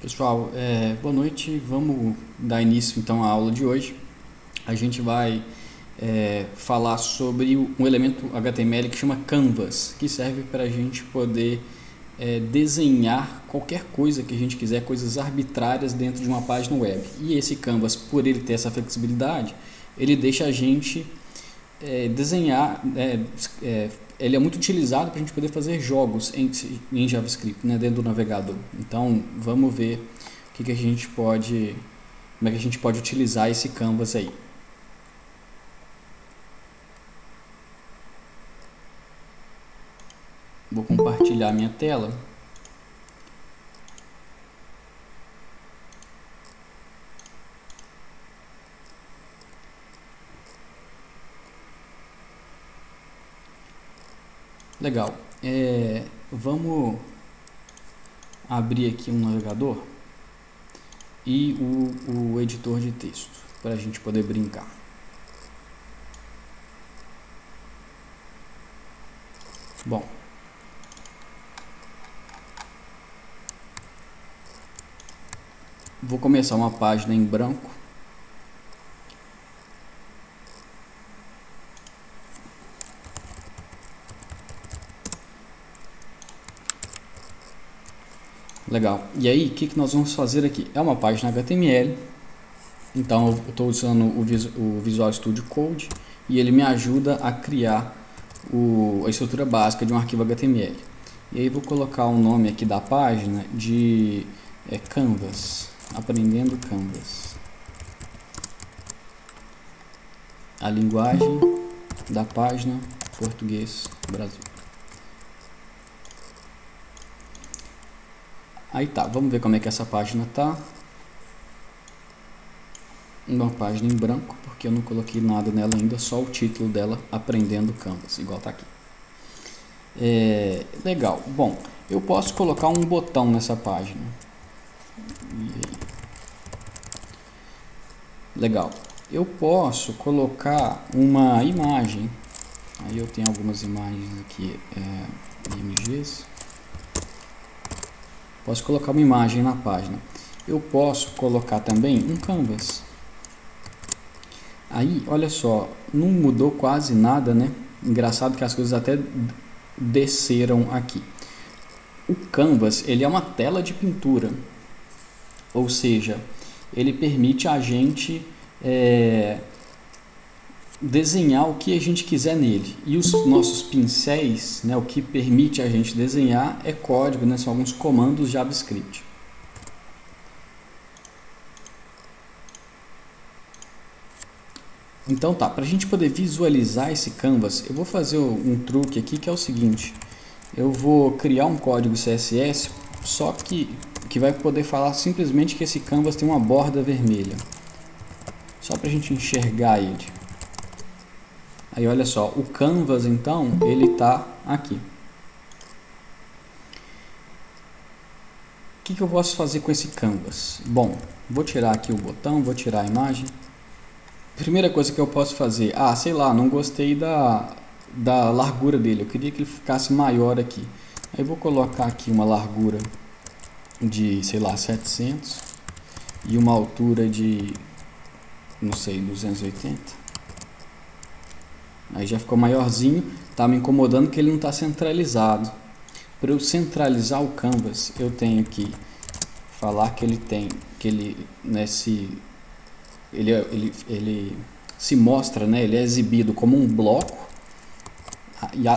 Pessoal, boa noite. Vamos dar início então à aula de hoje. A gente vai falar sobre um elemento HTML que chama Canvas, que serve para a gente poder desenhar qualquer coisa que a gente quiser, coisas arbitrárias dentro de uma página web. E esse Canvas, por ele ter essa flexibilidade, ele deixa a gente desenhar, ele é muito utilizado para a gente poder fazer jogos em JavaScript, né, dentro do navegador. Então vamos ver o que a gente pode, como é que a gente pode utilizar esse Canvas aí. Vou compartilhar minha tela. Legal. Vamos abrir aqui um navegador e o editor de texto para a gente poder brincar. Bom, vou começar uma página em branco. Legal. E aí, o que nós vamos fazer aqui? É uma página HTML. Então, eu estou usando o Visual Studio Code e ele me ajuda a criar a estrutura básica de um arquivo HTML. E aí, vou colocar o nome aqui da página de Canvas. Aprendendo Canvas. A linguagem da página português Brasil. Aí tá, vamos ver como é que essa página tá. Uma página em branco, porque eu não coloquei nada nela ainda, só o título dela, Aprendendo Canvas, igual tá aqui. Legal. Bom, eu posso colocar um botão nessa página. Legal. Eu posso colocar uma imagem. Aí eu tenho algumas imagens aqui, IMGs. Posso colocar uma imagem na página. Eu posso colocar também um canvas. Aí, olha só, não mudou quase nada, né? Engraçado que as coisas até desceram aqui. O canvas, ele é uma tela de pintura. Ou seja, ele permite a gente desenhar o que a gente quiser nele. E os nossos pincéis, né, o que permite a gente desenhar é código, né, são alguns comandos JavaScript. Então tá, para a gente poder visualizar esse canvas, eu vou fazer um truque aqui que é o seguinte. Eu vou criar um código CSS, só que vai poder falar simplesmente que esse canvas tem uma borda vermelha. Só para a gente enxergar ele. Aí olha só, o canvas então, ele está aqui. O que eu posso fazer com esse canvas? Bom, vou tirar aqui o botão, vou tirar a imagem. Primeira coisa que eu posso fazer, sei lá, não gostei da largura dele, eu queria que ele ficasse maior aqui. Aí vou colocar aqui uma largura de, sei lá, 700 e uma altura de, não sei, 280. Aí já ficou maiorzinho, tá me incomodando que ele não está centralizado. Para eu centralizar o canvas, eu tenho que falar que ele tem, que ele se mostra, né? Ele é exibido como um bloco.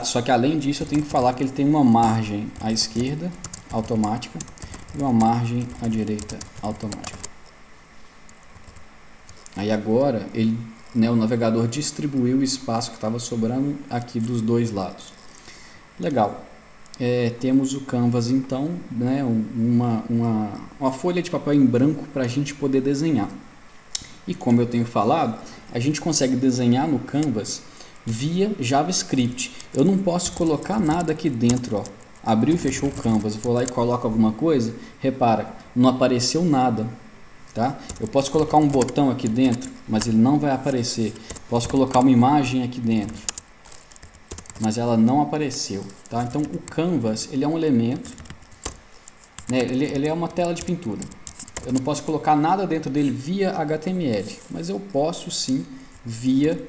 Só que além disso, eu tenho que falar que ele tem uma margem à esquerda automática e uma margem à direita automática. Aí agora o navegador distribuiu o espaço que estava sobrando aqui dos dois lados. Legal. Temos o canvas então, né, uma folha de papel em branco para a gente poder desenhar. E como eu tenho falado, a gente consegue desenhar no canvas via JavaScript. Eu não posso colocar nada aqui dentro, ó. Abriu e fechou o canvas, vou lá e coloco alguma coisa, repara, não apareceu nada. Tá? Eu posso colocar um botão aqui dentro, mas ele não vai aparecer. Posso colocar uma imagem aqui dentro. mas ela não apareceu, tá? Então o Canvas, ele é um elemento, né? Ele é uma tela de pintura. Eu não posso colocar nada dentro dele via HTML, mas eu posso sim via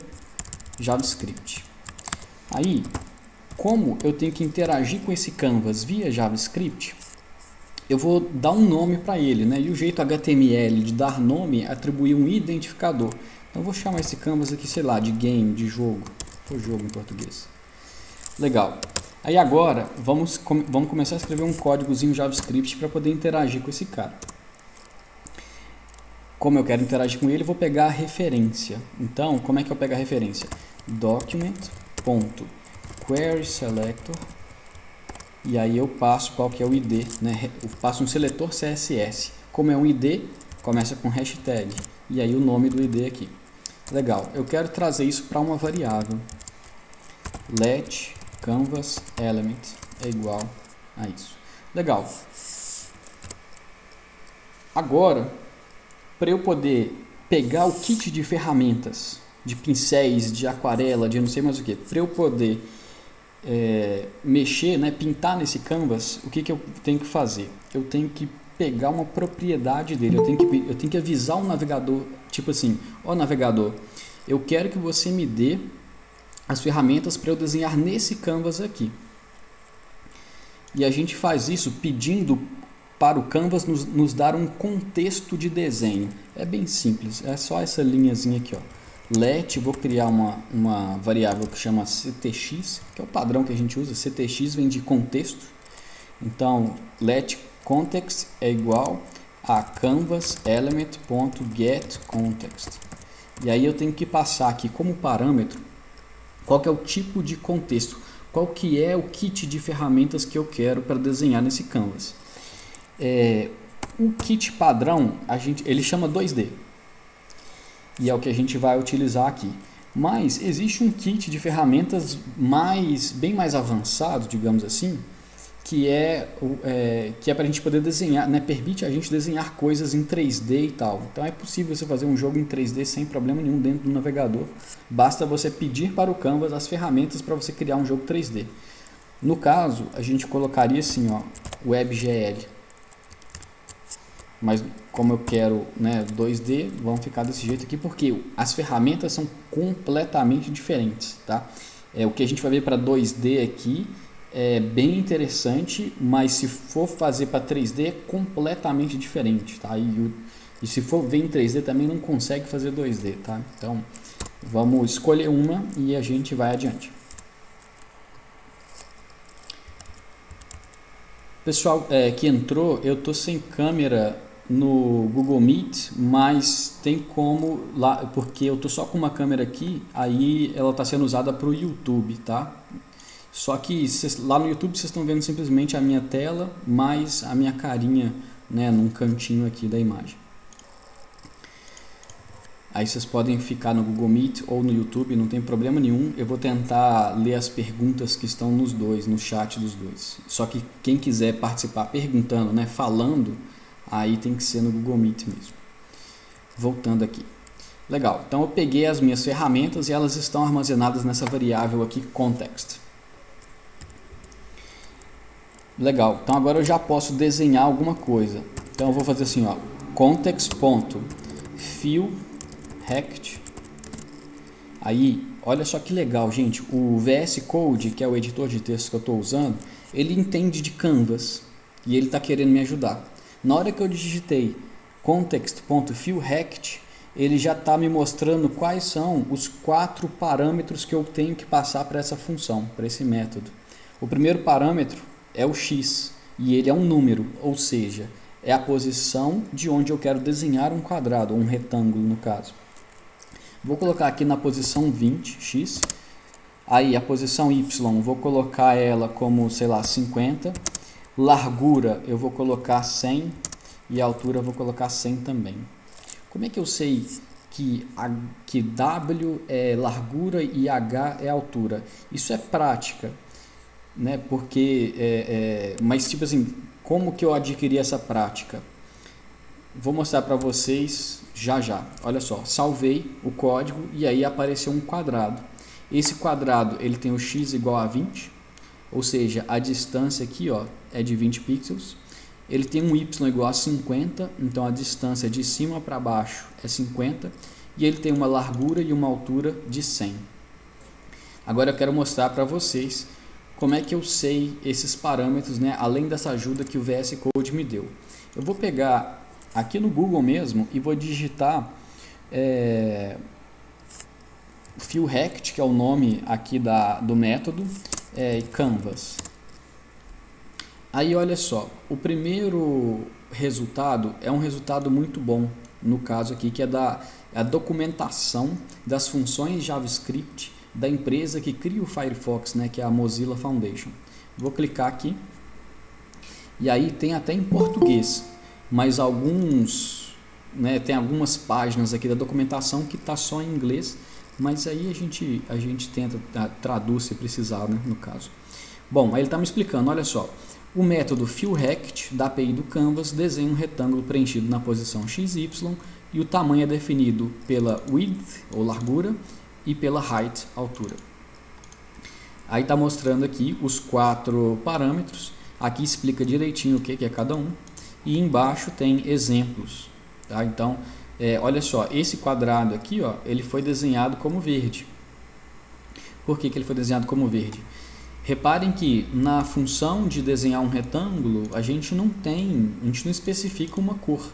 JavaScript. Aí, como eu tenho que interagir com esse Canvas via JavaScript, eu vou dar um nome para ele, né? E o jeito HTML de dar nome é atribuir um identificador. Então eu vou chamar esse Canvas aqui, sei lá, de game, de jogo. Foi jogo em português. Legal. Aí agora vamos começar a escrever um códigozinho JavaScript para poder interagir com esse cara. Como eu quero interagir com ele, eu vou pegar a referência. Então, como é que eu pego a referência? Document.querySelector. E aí eu passo qual que é o ID, né? Eu passo um seletor CSS. Como é um ID, começa com hashtag. E aí o nome do ID aqui. Legal. Eu quero trazer isso para uma variável. Let canvas element é igual a isso. Legal. Agora, para eu poder pegar o kit de ferramentas, de pincéis, de aquarela, de não sei mais o que, para eu poder mexer, né, pintar nesse canvas, o que eu tenho que fazer? Eu tenho que pegar uma propriedade dele, eu tenho que avisar o navegador, tipo assim, ó navegador, eu quero que você me dê as ferramentas para eu desenhar nesse canvas aqui. E a gente faz isso pedindo para o Canvas nos dar um contexto de desenho. É bem simples, é só essa linhazinha aqui, ó. Let, vou criar uma variável que chama ctx, que é o padrão que a gente usa. Ctx vem de contexto. Então, let context é igual a canvas element.getContext. E aí eu tenho que passar aqui como parâmetro qual que é o tipo de contexto, qual que é o kit de ferramentas que eu quero para desenhar nesse canvas. O kit padrão, ele chama 2D. E é o que a gente vai utilizar aqui. Mas existe um kit de ferramentas bem mais avançado, digamos assim, que é para a gente poder desenhar, né? Permite a gente desenhar coisas em 3D e tal. Então é possível você fazer um jogo em 3D sem problema nenhum dentro do navegador. Basta você pedir para o Canvas as ferramentas para você criar um jogo 3D. No caso, a gente colocaria assim, ó, WebGL. Mas como eu quero, né, 2D, vamos ficar desse jeito aqui, porque as ferramentas são completamente diferentes, tá? O que a gente vai ver para 2D aqui é bem interessante, mas se for fazer para 3D é completamente diferente, tá? E se for ver em 3D também não consegue fazer 2D, tá? Então, vamos escolher uma e a gente vai adiante. Pessoal que entrou, eu tô sem câmera no Google Meet, mas tem como lá, porque eu tô só com uma câmera aqui, aí ela está sendo usada para o YouTube, tá? Só que lá no YouTube vocês estão vendo simplesmente a minha tela, mais a minha carinha, né, num cantinho aqui da imagem. Aí vocês podem ficar no Google Meet ou no YouTube, não tem problema nenhum. Eu vou tentar ler as perguntas que estão nos dois, no chat dos dois. Só que quem quiser participar perguntando, né, falando, aí tem que ser no Google Meet mesmo. Voltando aqui. Legal, então eu peguei as minhas ferramentas e elas estão armazenadas nessa variável aqui, context. Legal, então agora eu já posso desenhar alguma coisa. Então eu vou fazer assim, ó, context.fillRect. Aí, olha só que legal, gente, o VS Code, que é o editor de texto que eu estou usando, ele entende de Canvas e ele está querendo me ajudar. Na hora que eu digitei context.fillRect, ele já está me mostrando quais são os 4 parâmetros que eu tenho que passar para essa função, para esse método. O primeiro parâmetro é o x, e ele é um número, ou seja, é a posição de onde eu quero desenhar um quadrado, ou um retângulo no caso. Vou colocar aqui na posição 20, x. Aí a posição y, vou colocar ela como, sei lá, 50. Largura eu vou colocar 100 e a altura eu vou colocar 100 também. Como é que eu sei que W é largura e H é altura? Isso é prática, né? Porque, mas tipo assim, como que eu adquiri essa prática? Vou mostrar para vocês já. Olha só, salvei o código e aí apareceu um quadrado. Esse quadrado ele tem o x igual a 20, ou seja, a distância aqui ó, é de 20 pixels. Ele tem um y igual a 50, então a distância de cima para baixo é 50. E ele tem uma largura e uma altura de 100. Agora eu quero mostrar para vocês como é que eu sei esses parâmetros, né, além dessa ajuda que o VS Code me deu. Eu vou pegar aqui no Google mesmo e vou digitar fillRect, que é o nome aqui do método, Canvas. Aí olha só, o primeiro resultado é um resultado muito bom, no caso aqui, que é a documentação das funções JavaScript da empresa que cria o Firefox, né, que é a Mozilla Foundation. Vou clicar aqui, e aí tem até em português, mas tem algumas páginas aqui da documentação que está só em inglês, mas aí a gente tenta traduz se precisar, né, no caso. Bom, aí ele está me explicando, olha só. O método fillRect da API do Canvas desenha um retângulo preenchido na posição XY e o tamanho é definido pela width, ou largura, e pela height, altura. Aí está mostrando aqui os 4 parâmetros. Aqui explica direitinho o que é cada um. E embaixo tem exemplos. Tá? Então, olha só, esse quadrado aqui, ó, ele foi desenhado como verde. Por que ele foi desenhado como verde? Reparem que na função de desenhar um retângulo, a gente não especifica uma cor.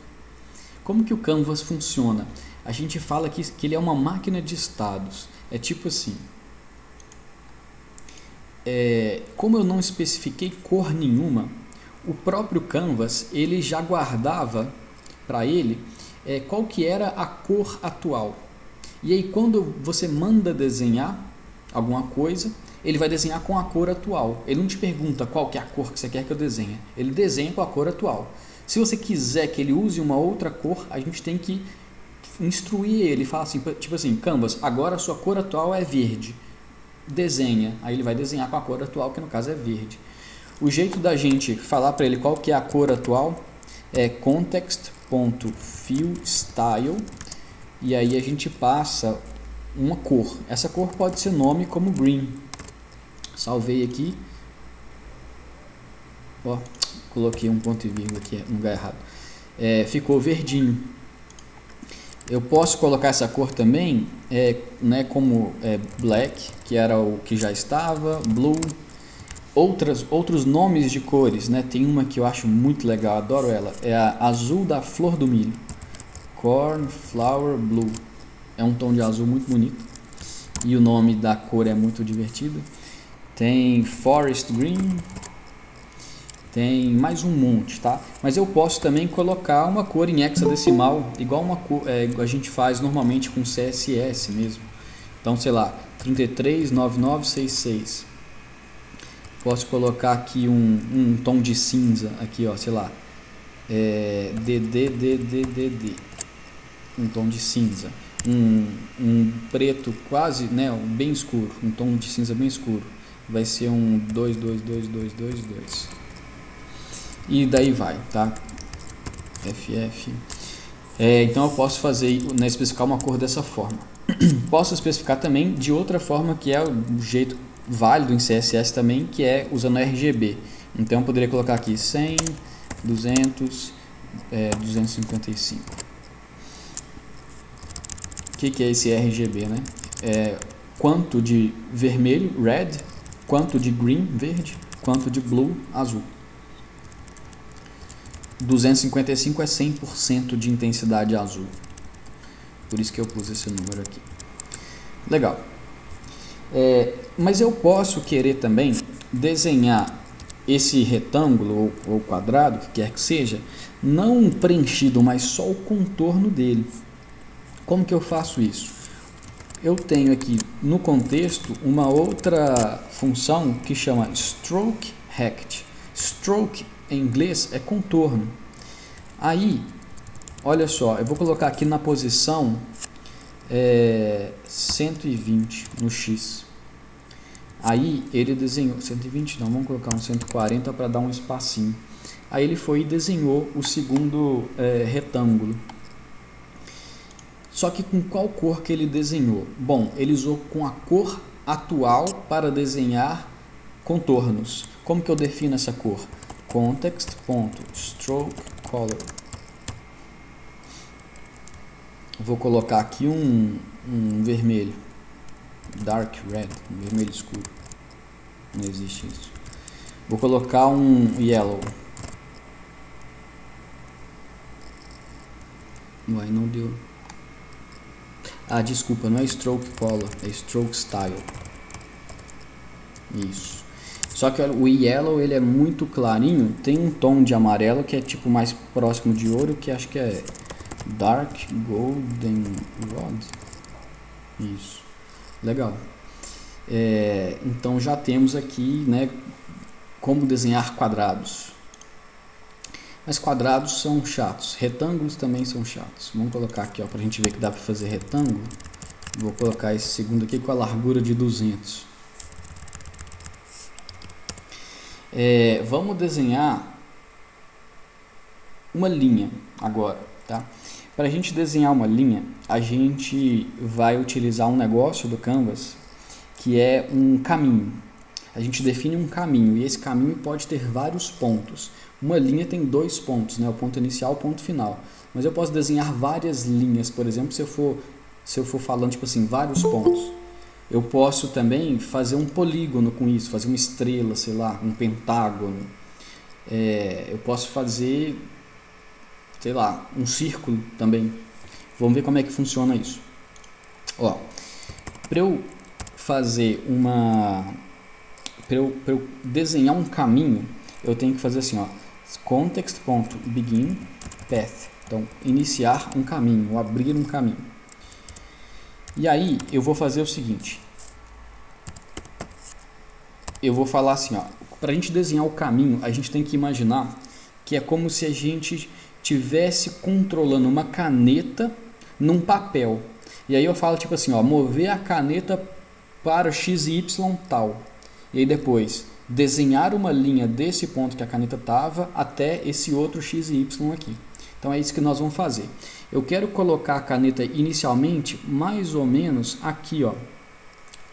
Como que o Canvas funciona? A gente fala que ele é uma máquina de estados. É tipo assim, como eu não especifiquei cor nenhuma, o próprio Canvas ele já guardava para ele qual que era a cor atual. E aí quando você manda desenhar alguma coisa, ele vai desenhar com a cor atual. Ele não te pergunta qual que é a cor que você quer que eu desenhe. Ele desenha com a cor atual. Se você quiser que ele use uma outra cor, a gente tem que instruir ele. Fala assim, tipo assim, Canvas, agora a sua cor atual é verde. Desenha. Aí ele vai desenhar com a cor atual, que no caso é verde. O jeito da gente falar para ele qual que é a cor atual é context.fillStyle, e aí a gente passa uma cor. Essa cor pode ser nome como green. Salvei aqui. Ó, coloquei um ponto e vírgula aqui no lugar errado. Ficou verdinho. Eu posso colocar essa cor também, né, como black, que era o que já estava, blue, outros nomes de cores, né? Tem uma que eu acho muito legal, adoro ela, é a azul da flor do milho, cornflower blue. É um tom de azul muito bonito e o nome da cor é muito divertido. Tem forest green, tem mais um monte, tá? Mas eu posso também colocar uma cor em hexadecimal, igual a gente faz normalmente com CSS mesmo. Então, sei lá, 339966. Posso colocar aqui um tom de cinza, aqui, ó, sei lá, DDDDD, um tom de cinza. Um preto quase, né, bem escuro, um tom de cinza bem escuro. Vai ser um 2222222. E daí vai, tá? FF. Então eu posso fazer, né, especificar uma cor dessa forma. Posso especificar também de outra forma, que é o jeito válido em CSS também, que é usando RGB. Então eu poderia colocar aqui 100, 200, 255. O que é esse RGB, né? Quanto de vermelho, red, quanto de green, verde, quanto de blue, azul. 255 é 100% de intensidade azul. Por isso que eu pus esse número aqui. Legal. Mas eu posso querer também desenhar esse retângulo ou quadrado, que quer que seja, não preenchido, mas só o contorno dele. Como que eu faço isso? Eu tenho aqui no contexto uma outra função que chama strokeRect. Stroke em inglês é contorno. Aí, olha só, eu vou colocar aqui na posição 120 no X. Aí ele desenhou 120, não, vamos colocar um 140 para dar um espacinho. Aí ele foi e desenhou o segundo retângulo. Só que com qual cor que ele desenhou? Bom, ele usou com a cor atual para desenhar contornos. Como que eu defino essa cor? Context.stroke_color. Vou colocar aqui um vermelho, dark red, um vermelho escuro. Não existe isso. Vou colocar um yellow. Uai, não deu. Ah, desculpa, não é stroke color, é stroke style. Isso. Só que o yellow, ele é muito clarinho, tem um tom de amarelo que é tipo mais próximo de ouro, que acho que é dark golden rod. Isso. Legal. Então já temos aqui, né, como desenhar quadrados. Mas quadrados são chatos, retângulos também são chatos. Vamos colocar aqui, para a gente ver que dá para fazer retângulo. Vou colocar esse segundo aqui com a largura de 200. Vamos desenhar uma linha agora, tá? Para a gente desenhar uma linha, a gente vai utilizar um negócio do Canvas que é um caminho. A gente define um caminho e esse caminho pode ter vários pontos. Uma linha tem 2 pontos, né? O ponto inicial e o ponto final. Mas eu posso desenhar várias linhas, por exemplo, se eu for falando tipo assim, vários pontos. Eu posso também fazer um polígono com isso, fazer uma estrela, sei lá, um pentágono. Eu posso fazer, sei lá, um círculo também. Vamos ver como é que funciona isso. Ó, para eu fazer para eu desenhar um caminho, eu tenho que fazer assim, ó, context.begin path. Então, iniciar um caminho, ou abrir um caminho. E aí, eu vou fazer o seguinte. Eu vou falar assim, ó, para a gente desenhar o caminho, a gente tem que imaginar que é como se a gente tivesse controlando uma caneta num papel. E aí eu falo tipo assim, ó, mover a caneta para x e y tal. E aí depois, desenhar uma linha desse ponto que a caneta estava até esse outro x e y aqui. Então é isso que nós vamos fazer. Eu quero colocar a caneta inicialmente mais ou menos aqui, ó,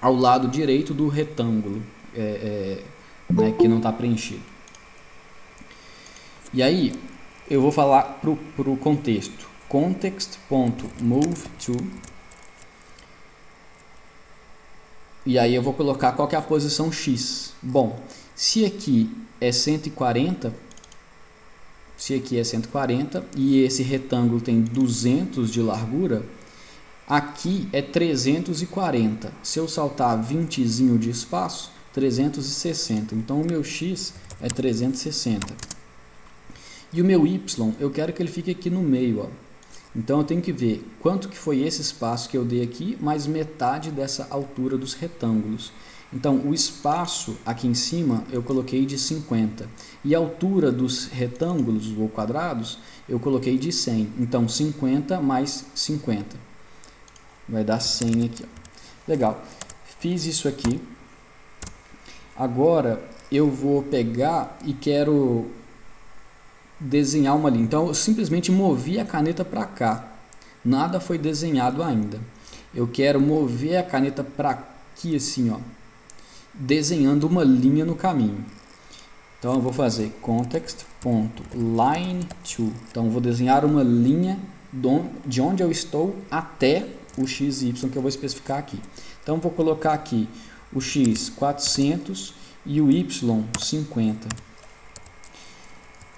ao lado direito do retângulo, né, que não está preenchido. E aí eu vou falar para o contexto. Context.moveTo. E aí eu vou colocar qual que é a posição X. Bom, se aqui é 140, e esse retângulo tem 200 de largura, aqui é 340. Se eu saltar 20zinho de espaço, 360. Então o meu X é 360. E o meu Y, eu quero que ele fique aqui no meio, ó. Então eu tenho que ver quanto que foi esse espaço que eu dei aqui, mais metade dessa altura dos retângulos. Então o espaço aqui em cima eu coloquei de 50. E a altura dos retângulos ou quadrados eu coloquei de 100. Então 50 mais 50. Vai dar 100 aqui, ó. Legal. Fiz isso aqui. Agora eu vou pegar e quero desenhar uma linha. Então eu simplesmente movi a caneta para cá. Nada foi desenhado ainda. Eu quero mover a caneta para aqui assim, ó, desenhando uma linha no caminho. Então eu vou fazer context.line2. Então eu vou desenhar uma linha de onde eu estou até o x e y que eu vou especificar aqui. Então eu vou colocar aqui o x 400 e o y 50.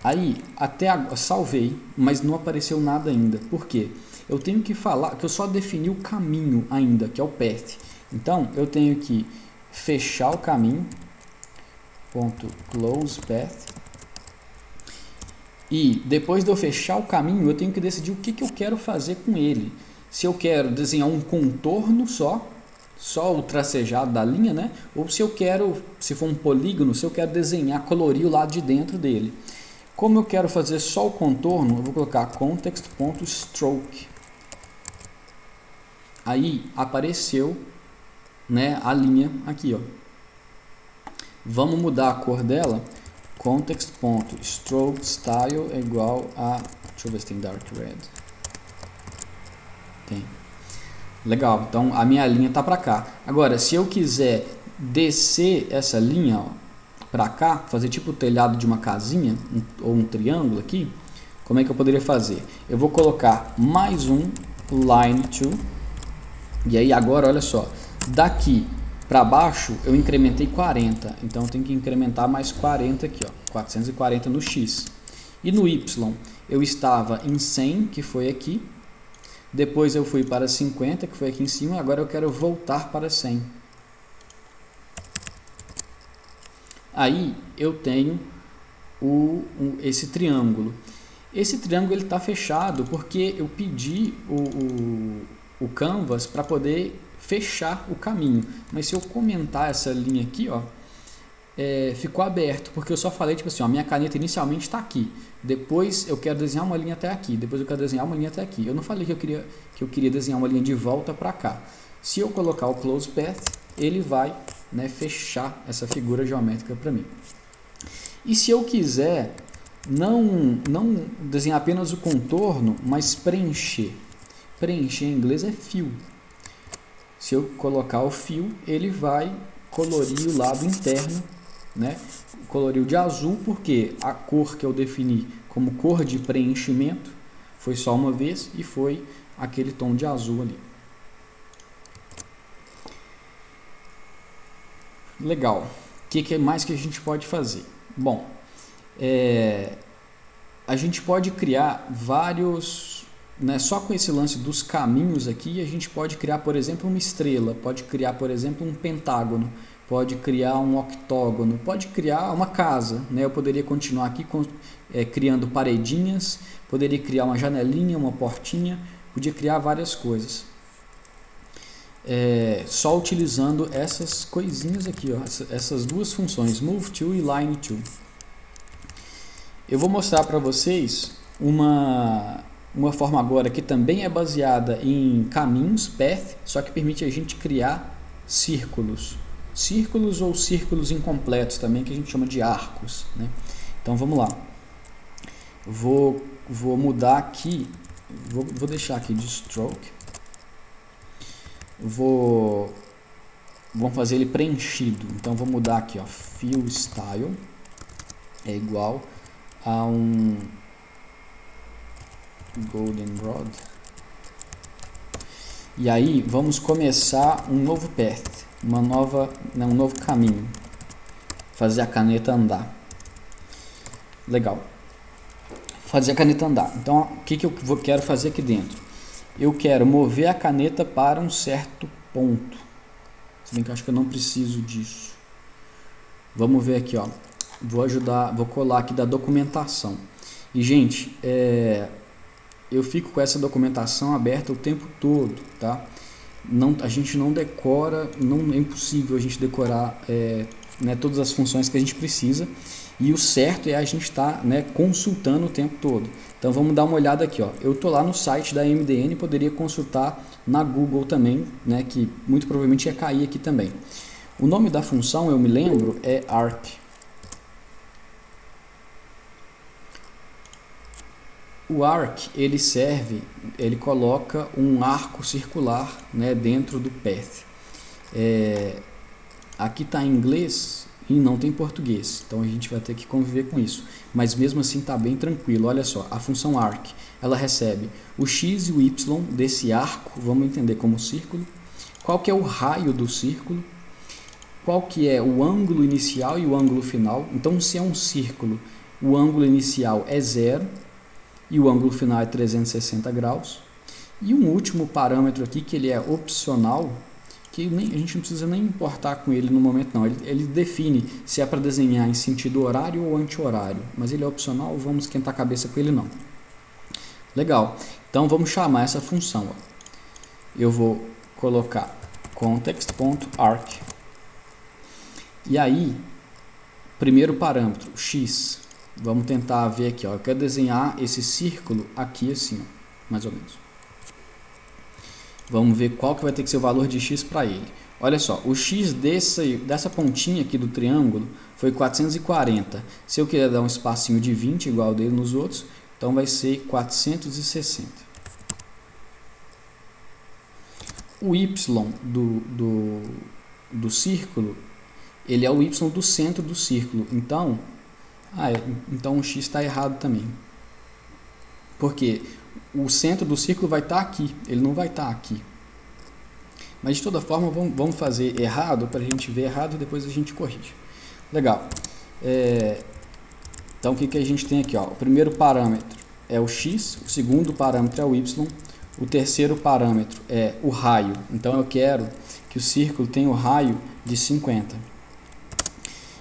Aí, até agora, salvei, mas não apareceu nada ainda. Por quê? Eu tenho que falar que eu só defini o caminho ainda, que é o path. Então, eu tenho que fechar o caminho, .close path. E depois de eu fechar o caminho, eu tenho que decidir o que eu quero fazer com ele. Se eu quero desenhar um contorno só o tracejado da linha, né? Ou se eu quero, se for um polígono, se eu quero desenhar, colorir o lado de dentro dele. Como eu quero fazer só o contorno, eu vou colocar context.stroke. Aí apareceu, né, a linha aqui, ó. Vamos mudar a cor dela. Context.stroke style é igual a... Deixa eu ver se tem dark red. Tem. Legal, então a minha linha está para cá. Agora, se eu quiser descer essa linha para cá, fazer tipo o telhado de uma casinha ou um triângulo aqui, como é que eu poderia fazer? Eu vou colocar mais um line to, e aí agora olha só, daqui para baixo eu incrementei 40, então eu tenho que incrementar mais 40 aqui, ó, 440 no X. E no Y eu estava em 100, que foi aqui, depois eu fui para 50, que foi aqui em cima, agora eu quero voltar para 100. Aí eu tenho esse triângulo. Esse triângulo está fechado porque eu pedi o Canvas para poder fechar o caminho. Mas se eu comentar essa linha aqui, ó, ficou aberto, porque eu só falei tipo assim, ó, minha caneta inicialmente está aqui, depois eu quero desenhar uma linha até aqui, depois eu quero desenhar uma linha até aqui. Eu não falei que eu queria desenhar uma linha de volta para cá. Se eu colocar o Close Path, ele vai, né, fechar essa figura geométrica para mim. E se eu quiser não desenhar apenas o contorno, mas preencher em inglês é fill. Se eu colocar o fill, ele vai colorir o lado interno, né? Coloriu de azul porque a cor que eu defini como cor de preenchimento foi só uma vez e foi aquele tom de azul ali. Legal. O que mais que a gente pode fazer? Bom, a gente pode criar vários, né, só com esse lance dos caminhos aqui, a gente pode criar, por exemplo, uma estrela, pode criar, por exemplo, um pentágono, pode criar um octógono, pode criar uma casa, né? Eu poderia continuar aqui criando paredinhas, poderia criar uma janelinha, uma portinha, podia criar várias coisas. Só utilizando essas coisinhas aqui, ó, essas duas funções, Move To e Line To. Eu vou mostrar para vocês uma forma agora que também é baseada em caminhos, path, só que permite a gente criar círculos. Círculos ou círculos incompletos também, que a gente chama de arcos, né? Então vamos lá. Vou mudar aqui, vou deixar aqui de stroke. Vamos fazer ele preenchido. Então vou mudar aqui, ó, fill style é igual a um goldenrod. E aí vamos começar um novo path, um novo caminho, fazer a caneta andar. Legal. Fazer a caneta andar. Então, o que eu quero fazer aqui dentro? Eu quero mover a caneta para um certo ponto. Se bem que eu acho que eu não preciso disso. Vamos ver aqui, ó. Vou colar aqui da documentação. E, gente, eu fico com essa documentação aberta o tempo todo, tá? A gente não decora, é impossível a gente decorar né, todas as funções que a gente precisa. E o certo é a gente estar, né, consultando o tempo todo. Então vamos dar uma olhada aqui, ó. Eu estou lá no site da MDN, poderia consultar na Google também, né, que muito provavelmente ia cair aqui também. O nome da função, eu me lembro, é arc. O arc, ele coloca um arco circular, né, dentro do path. Aqui está em inglês e não tem português, então a gente vai ter que conviver com isso, mas mesmo assim está bem tranquilo. Olha só, a função arc, ela recebe o x e o y desse arco, vamos entender como círculo, qual que é o raio do círculo, qual que é o ângulo inicial e o ângulo final. Então, se é um círculo, o ângulo inicial é 0 e o ângulo final é 360 graus, e um último parâmetro aqui que ele é opcional, que a gente não precisa nem importar com ele no momento não, ele define se é para desenhar em sentido horário ou anti-horário, mas ele é opcional, vamos esquentar a cabeça com ele não. Legal, então vamos chamar essa função, ó. Eu vou colocar context.arc, e aí, primeiro parâmetro, x, vamos tentar ver aqui, ó, eu quero desenhar esse círculo aqui assim, ó, mais ou menos. Vamos ver qual que vai ter que ser o valor de x para ele. Olha só, o x dessa pontinha aqui do triângulo foi 440. Se eu quiser dar um espacinho de 20 igual dele nos outros, então vai ser 460. O y do círculo, ele é o y do centro do círculo. Então, então o x está errado também. Porque o centro do círculo vai estar aqui, ele não vai estar aqui. Mas de toda forma, vamos fazer errado para a gente ver errado e depois a gente corrige. Legal. Então o que a gente tem aqui? Ó? O primeiro parâmetro é o x, o segundo parâmetro é o y, o terceiro parâmetro é o raio. Então eu quero que o círculo tenha o raio de 50.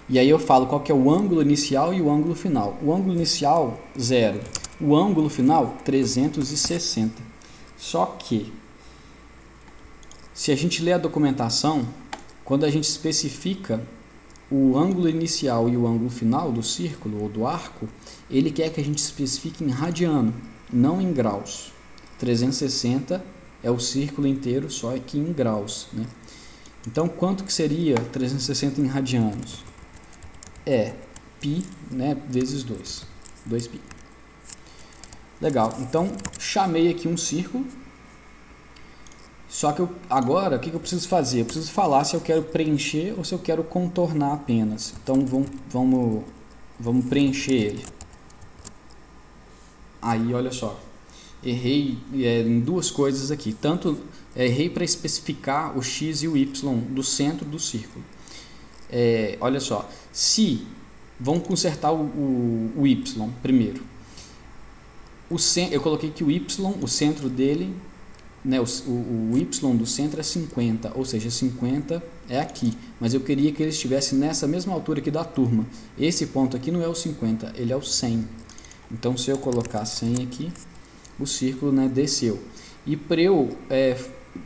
E aí eu falo qual que é o ângulo inicial e o ângulo final. O ângulo inicial, 0. O ângulo final, 360. Só que, se a gente ler a documentação, quando a gente especifica o ângulo inicial e o ângulo final do círculo ou do arco, ele quer que a gente especifique em radiano, não em graus. 360 é o círculo inteiro, só que em graus, né? Então, quanto que seria 360 em radianos? Π, né, vezes 2. 2π. Legal. Então, chamei aqui um círculo. Só que agora, o que eu preciso fazer? Eu preciso falar se eu quero preencher ou se eu quero contornar apenas. Então, vamos preencher ele. Aí, olha só. Errei em duas coisas aqui. Tanto errei para especificar o x e o y do centro do círculo. Olha só. Vamos consertar o y primeiro. Eu coloquei que o y, o centro dele, né, o y do centro é 50, ou seja, 50 é aqui, mas eu queria que ele estivesse nessa mesma altura aqui da turma. Esse ponto aqui não é o 50, ele é o 100. Então, se eu colocar 100 aqui, o círculo, né, desceu. E para eu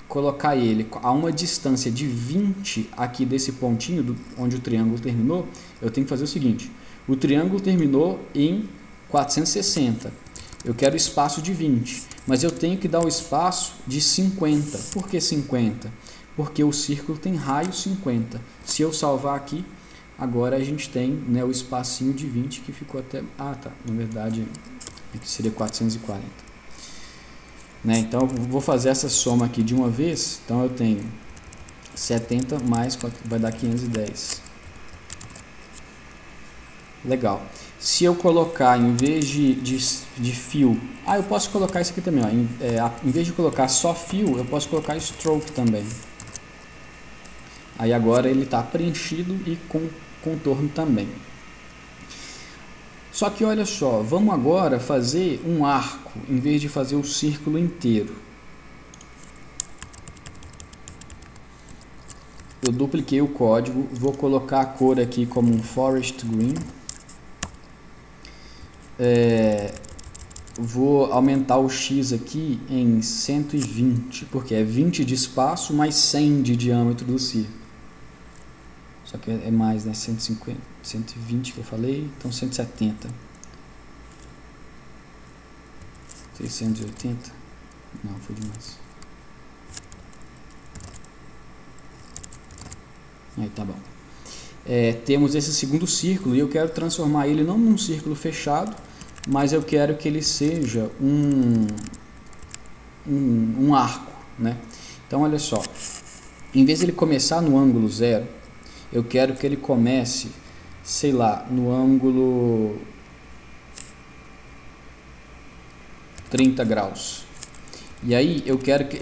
colocar ele a uma distância de 20 aqui desse pontinho, onde o triângulo terminou, eu tenho que fazer o seguinte. O triângulo terminou em 460. Eu quero espaço de 20, mas eu tenho que dar o espaço de 50. Por que 50? Porque o círculo tem raio 50. Se eu salvar aqui, agora a gente tem, né, o espacinho de 20 que ficou até... Ah, tá. Na verdade, aqui seria 440. Né? Então, eu vou fazer essa soma aqui de uma vez. Então, eu tenho 70 mais 4, vai dar 510. Legal. Se eu colocar, em vez de fio... eu posso colocar isso aqui também. Ó, em vez de colocar só fio, eu posso colocar stroke também. Aí agora ele está preenchido e com contorno também. Só que olha só, vamos agora fazer um arco, em vez de fazer o círculo inteiro. Eu dupliquei o código, vou colocar a cor aqui como um forest green. Vou aumentar o x aqui em 120, porque é 20 de espaço mais 100 de diâmetro do círculo. Só que é mais, né? 150, 120 que eu falei, então 170. 680? Não, foi demais. Aí tá bom. Temos esse segundo círculo e eu quero transformar ele não num círculo fechado, mas eu quero que ele seja um arco, né? Então, olha só. Em vez de ele começar no ângulo 0, eu quero que ele comece, sei lá, no ângulo 30 graus. E aí, eu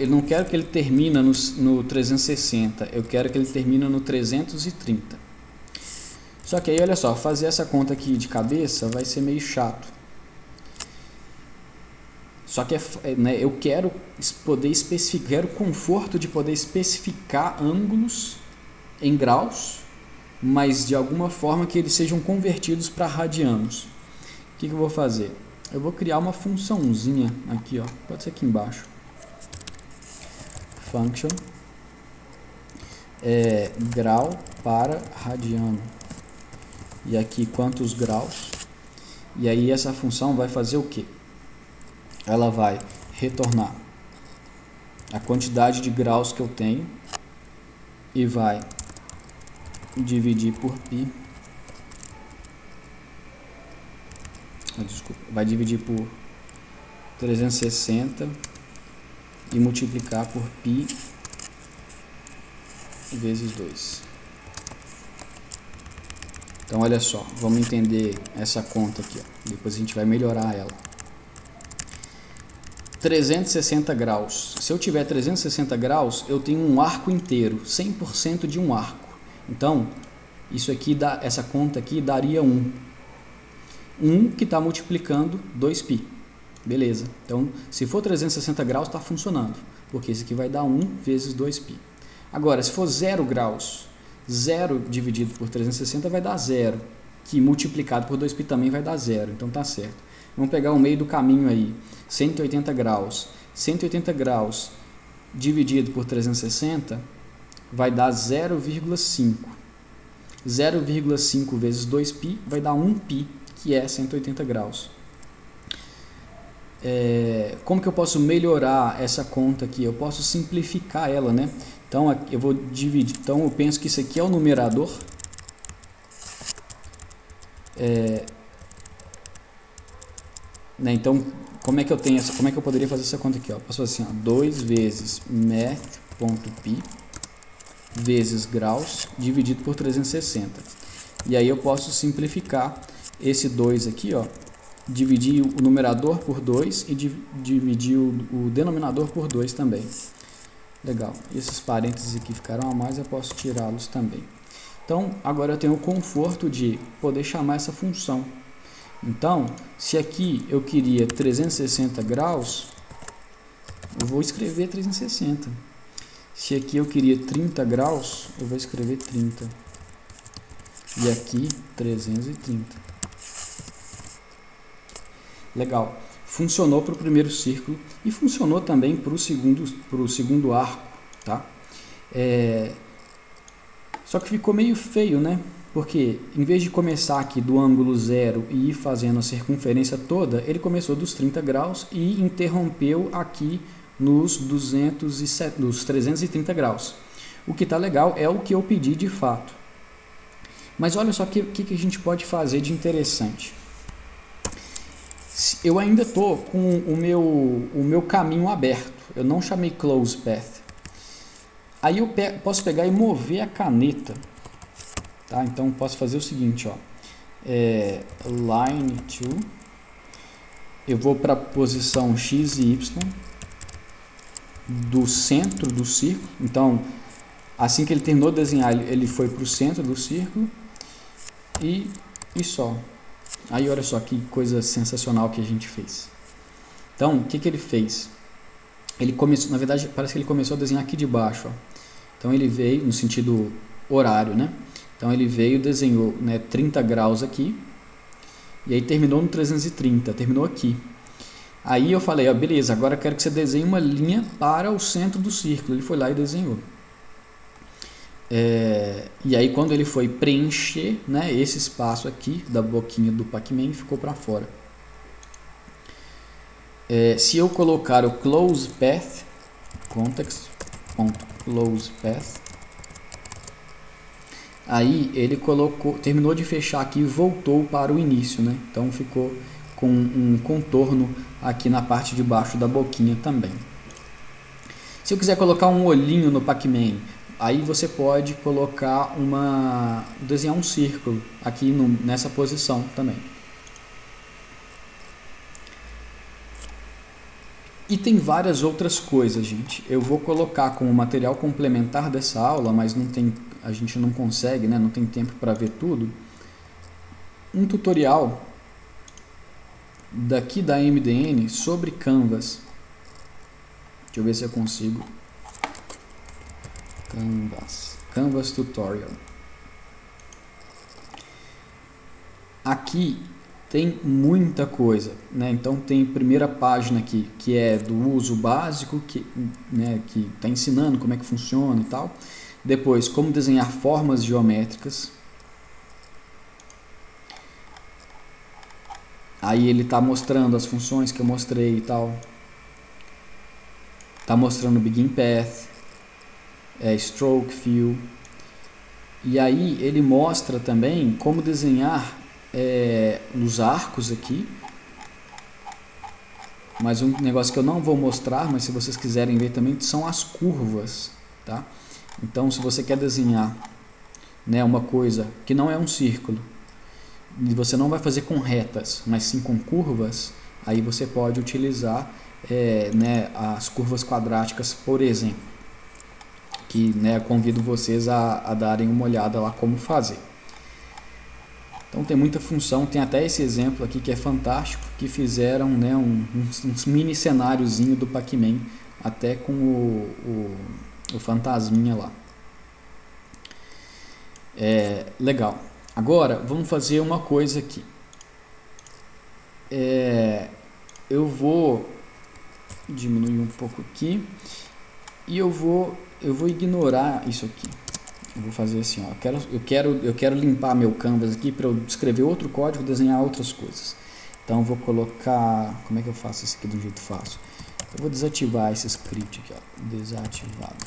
não quero que ele termine no 360, eu quero que ele termine no 330. Só que aí, olha só, fazer essa conta aqui de cabeça vai ser meio chato. Só que né, eu quero poder especificar, quero o conforto de poder especificar ângulos em graus, mas de alguma forma que eles sejam convertidos para radianos. O que eu vou fazer? Eu vou criar uma funçãozinha aqui, ó, pode ser aqui embaixo. Function grau para radiano. E aqui quantos graus? E aí essa função vai fazer o quê? Ela vai retornar a quantidade de graus que eu tenho e vai dividir por π. Desculpa, vai dividir por 360 e multiplicar por π vezes 2. Então olha só, vamos entender essa conta aqui, ó. Depois a gente vai melhorar ela. 360 graus. Se eu tiver 360 graus, eu tenho um arco inteiro, 100% de um arco. Então, isso aqui dá, essa conta aqui daria 1. 1 que está multiplicando 2π. Beleza. Então, se for 360 graus, está funcionando. Porque isso aqui vai dar 1 vezes 2π. Agora, se for 0 graus, 0 dividido por 360 vai dar 0. Que multiplicado por 2π também vai dar 0. Então, tá certo. Vamos pegar o meio do caminho aí. 180 graus. 180 graus dividido por 360 vai dar 0,5. 0,5 vezes 2π vai dar 1π, que é 180 graus. Como que eu posso melhorar essa conta aqui? Eu posso simplificar ela, né? Então eu vou dividir. Então eu penso que isso aqui é o numerador. Né? Então como é que eu poderia fazer essa conta aqui? Ó? Posso fazer assim, ó, 2 vezes math.pi vezes graus dividido por 360. E aí eu posso simplificar esse 2 aqui, ó, dividir o numerador por 2 e dividir o denominador por 2 também. Legal. E esses parênteses aqui ficaram a mais, eu posso tirá-los também. Então, agora eu tenho o conforto de poder chamar essa função. Então, se aqui eu queria 360 graus, eu vou escrever 360. Se aqui eu queria 30 graus, eu vou escrever 30. E aqui 330. Legal. Funcionou para o primeiro círculo e funcionou também para o segundo arco, tá? Só que ficou meio feio, né? Porque em vez de começar aqui do ângulo 0 e ir fazendo a circunferência toda, ele começou dos 30 graus e interrompeu aqui nos 330 graus. O que está legal é o que eu pedi de fato. Mas olha só o que a gente pode fazer de interessante. Eu ainda estou com o meu caminho aberto. Eu não chamei close path. Aí eu posso pegar e mover a caneta. Tá? Então posso fazer o seguinte, ó. Line to. Eu vou para a posição x e y do centro do círculo. Então, assim que ele terminou de desenhar, ele foi para o centro do círculo e só. Aí olha só que coisa sensacional que a gente fez. Então, o que ele fez? Ele começou, na verdade, parece que ele começou a desenhar aqui de baixo, ó. Então ele veio no sentido horário, né? Então ele veio, desenhou, né, 30 graus aqui e aí terminou no 330, terminou aqui. Aí eu falei, ó, beleza, agora eu quero que você desenhe uma linha para o centro do círculo. Ele foi lá e desenhou. E aí quando ele foi preencher, né, esse espaço aqui da boquinha do Pac-Man ficou para fora. Se eu colocar o close path, context.close path, aí ele terminou de fechar aqui e voltou para o início, né? Então ficou com um contorno aqui na parte de baixo da boquinha também. Se eu quiser colocar um olhinho no Pac-Man, aí você pode colocar desenhar um círculo aqui nessa posição também. E tem várias outras coisas, gente. Eu vou colocar como material complementar dessa aula, mas a gente não consegue, né? Não tem tempo para ver tudo. Um tutorial daqui da MDN sobre Canvas. Deixa eu ver se eu consigo. Canvas Tutorial. Aqui tem muita coisa, né? Então tem a primeira página aqui, que é do uso básico, que está ensinando como é que funciona e tal. Depois, como desenhar formas geométricas. Aí ele está mostrando as funções que eu mostrei e tal. Está mostrando o Begin Path, Stroke, Fill. E aí ele mostra também como desenhar nos arcos aqui. Mas um negócio que eu não vou mostrar, mas se vocês quiserem ver também, são as curvas, tá? Então, se você quer desenhar, né, uma coisa que não é um círculo, e você não vai fazer com retas, mas sim com curvas, aí você pode utilizar né, as curvas quadráticas, por exemplo, que, né, convido vocês a darem uma olhada lá como fazer. Então tem muita função, tem até esse exemplo aqui que é fantástico, que fizeram, né, uns mini cenáriozinho do Pac-Man, até com o fantasminha lá. Legal. Agora vamos fazer uma coisa aqui. Eu vou diminuir um pouco aqui e eu vou ignorar isso aqui. Eu vou fazer assim, ó. Eu quero limpar meu canvas aqui para eu escrever outro código, desenhar outras coisas. Então eu vou colocar, como é que eu faço isso aqui do jeito fácil? Eu vou desativar esse script aqui, ó, desativado.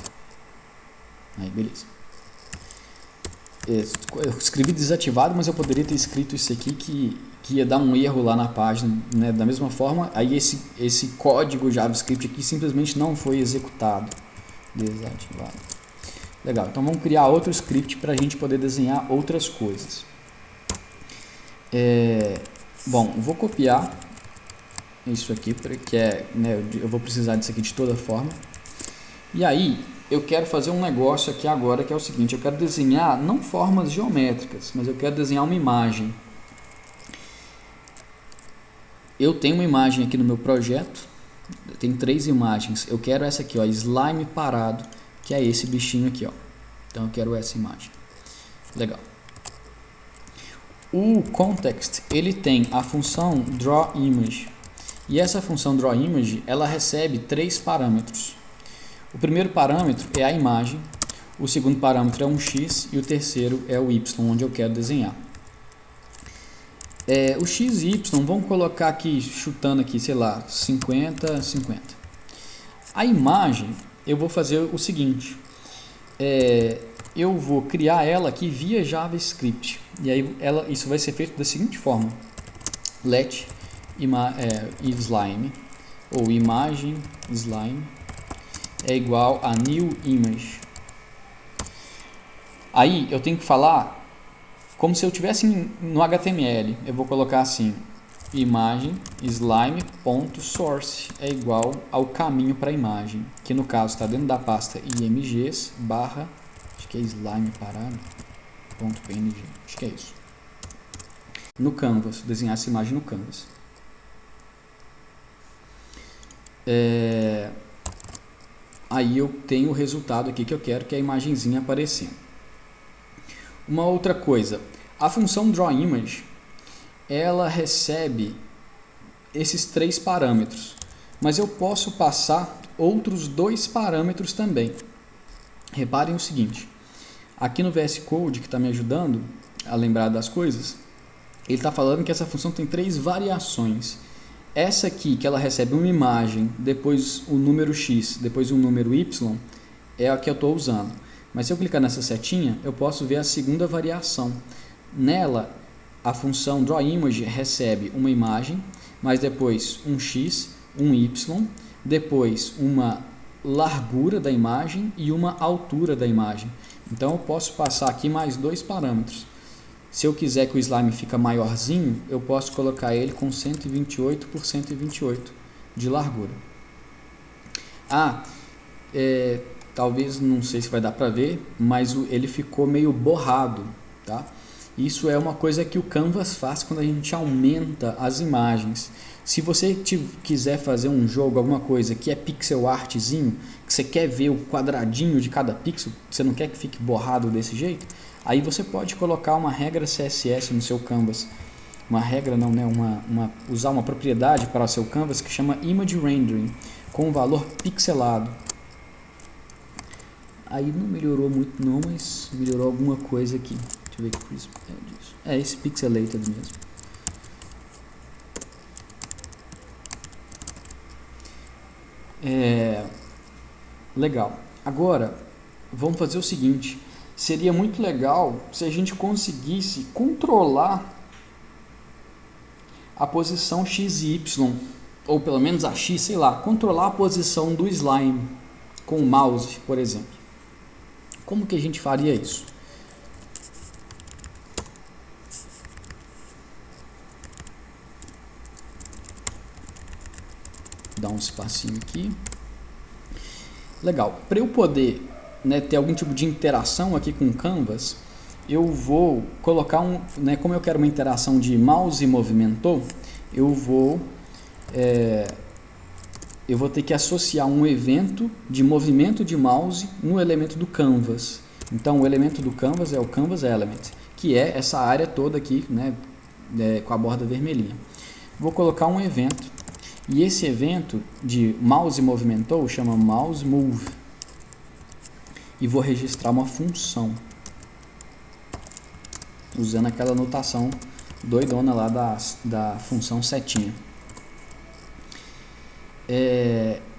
Aí, beleza. Eu escrevi desativado, mas eu poderia ter escrito isso aqui que ia dar um erro lá na página, né? Da mesma forma, aí esse código JavaScript aqui simplesmente não foi executado. Desativado. Legal, então vamos criar outro script para a gente poder desenhar outras coisas. Bom, vou copiar isso aqui, porque né, eu vou precisar disso aqui de toda forma. E aí, eu quero fazer um negócio aqui agora, que é o seguinte: eu quero desenhar não formas geométricas, mas eu quero desenhar uma imagem. Eu tenho uma imagem aqui no meu projeto, tem 3 imagens. Eu quero essa aqui, ó, slime parado, que é esse bichinho aqui, ó. Então eu quero essa imagem. Legal. O context, ele tem a função drawImage. E essa função drawImage, ela recebe 3 parâmetros. O primeiro parâmetro é a imagem, o segundo parâmetro é um x e o terceiro é o y, onde eu quero desenhar. O x e y, vamos colocar aqui, chutando aqui, sei lá, 50, 50. A imagem, eu vou fazer o seguinte, eu vou criar ela aqui via JavaScript, e aí isso vai ser feito da seguinte forma: let slime, ou imagem slime, é igual a new image. Aí eu tenho que falar como se eu tivesse no HTML. Eu vou colocar assim: imagem slime.source é igual ao caminho para a imagem, que no caso está dentro da pasta imgs barra, acho que é slime parado, .png, acho que é isso. No Canvas, desenhar essa imagem no Canvas. Aí eu tenho o resultado aqui que eu quero, que é a imagenzinha aparecendo. Uma outra coisa, a função drawImage, ela recebe esses 3 parâmetros, mas eu posso passar outros 2 parâmetros também. Reparem o seguinte, aqui no VS Code, que está me ajudando a lembrar das coisas, ele está falando que essa função tem 3 variações. Essa aqui, que ela recebe uma imagem, depois o número x, depois o número y, é a que eu estou usando. Mas se eu clicar nessa setinha, eu posso ver a segunda variação. Nela, a função drawImage recebe uma imagem, mas depois um x, um y, depois uma largura da imagem e uma altura da imagem. Então eu posso passar aqui mais 2 parâmetros. Se eu quiser que o slime fique maiorzinho, eu posso colocar ele com 128 por 128 de largura. Talvez, não sei se vai dar para ver, mas ele ficou meio borrado, tá? Isso é uma coisa que o Canvas faz quando a gente aumenta as imagens. Se você quiser fazer um jogo, alguma coisa que é pixel artzinho, que você quer ver o quadradinho de cada pixel, você não quer que fique borrado desse jeito, aí você pode colocar uma regra CSS no seu Canvas. Uma regra não, né? Usar uma propriedade para o seu Canvas que chama Image Rendering, com um valor pixelado. Aí não melhorou muito não, mas melhorou alguma coisa aqui. Deixa eu ver que isso é disso. É esse pixelated mesmo. Legal. Agora, vamos fazer o seguinte. Seria muito legal se a gente conseguisse controlar a posição x e y, ou pelo menos a x, sei lá, controlar a posição do slime com o mouse, por exemplo. Como que a gente faria isso? Dá um espacinho aqui. Legal. Para eu poder, né, ter algum tipo de interação aqui com o Canvas, eu vou colocar como eu quero uma interação de mouse e movimentou, eu vou ter que associar um evento de movimento de mouse no elemento do Canvas. Então o elemento do Canvas é o Canvas Element, que é essa área toda aqui, né, com a borda vermelhinha. Vou colocar um evento, e esse evento de mouse movimentou chama mouse move, e vou registrar uma função usando aquela notação doidona lá da função setinha.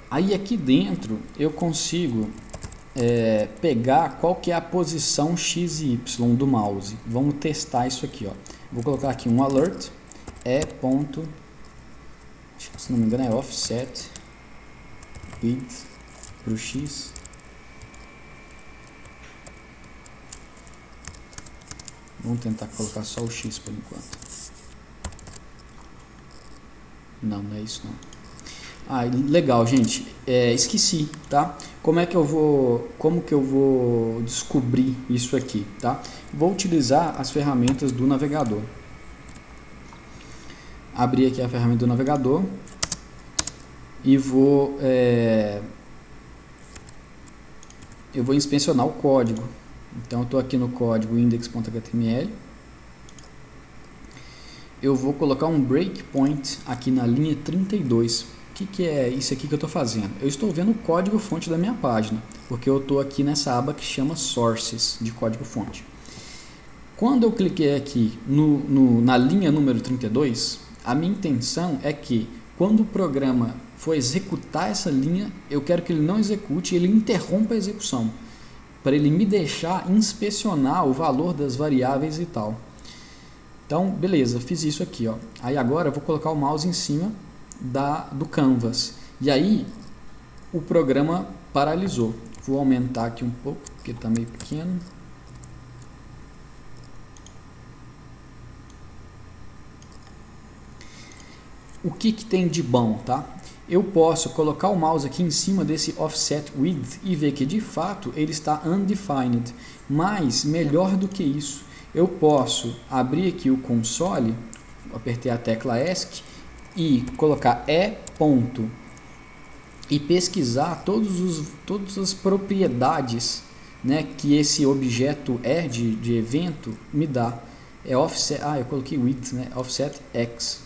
Aí aqui dentro eu consigo pegar qual que é a posição X e Y do mouse. Vamos testar isso aqui, ó. Vou colocar aqui um alert ponto, se não me engano é offset width para o X. Vamos tentar colocar só o X por enquanto. Não é isso não. Legal, gente. Esqueci, tá? Como que eu vou descobrir isso aqui, tá? Vou utilizar as ferramentas do navegador. Abrir aqui a ferramenta do navegador e eu vou inspecionar o código. Então eu estou aqui no código index.html. Eu vou colocar um breakpoint aqui na linha 32. O que é isso aqui que eu estou fazendo? Eu estou vendo o código fonte da minha página, porque eu estou aqui nessa aba que chama Sources de código fonte. Quando eu cliquei aqui na linha número 32, a minha intenção é que quando o programa for executar essa linha, eu quero que ele não execute, ele interrompa a execução, para ele me deixar inspecionar o valor das variáveis e tal. Então, beleza, fiz isso aqui, ó. Aí agora eu vou colocar o mouse em cima do Canvas. E aí o programa paralisou. Vou aumentar aqui um pouco, porque está meio pequeno. O que tem de bom, tá? Eu posso colocar o mouse aqui em cima desse offset width e ver que de fato ele está undefined. Mas melhor do que isso, eu posso abrir aqui o console, apertei a tecla ESC e colocar ponto e pesquisar todas as propriedades, né, que esse objeto de evento me dá. Offset, eu coloquei width, né, offset x,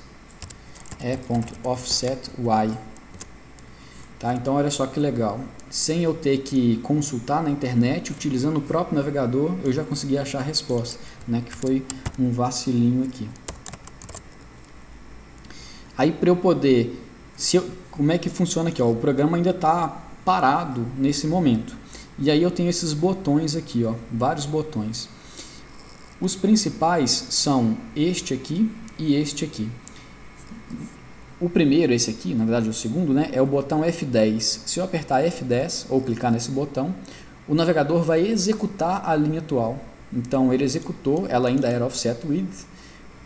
offset y. Tá, então olha só que legal, sem eu ter que consultar na internet, utilizando o próprio navegador, eu já consegui achar a resposta, né, que foi um vacilinho aqui. Aí para eu poder, como é que funciona aqui, ó, o programa ainda está parado nesse momento, e aí eu tenho esses botões aqui, ó, vários botões. Os principais são este aqui e este aqui. O primeiro, esse aqui, na verdade o segundo, né, é o botão F10. Se eu apertar F10 ou clicar nesse botão, o navegador vai executar a linha atual. Então ele executou, ela ainda era offset width,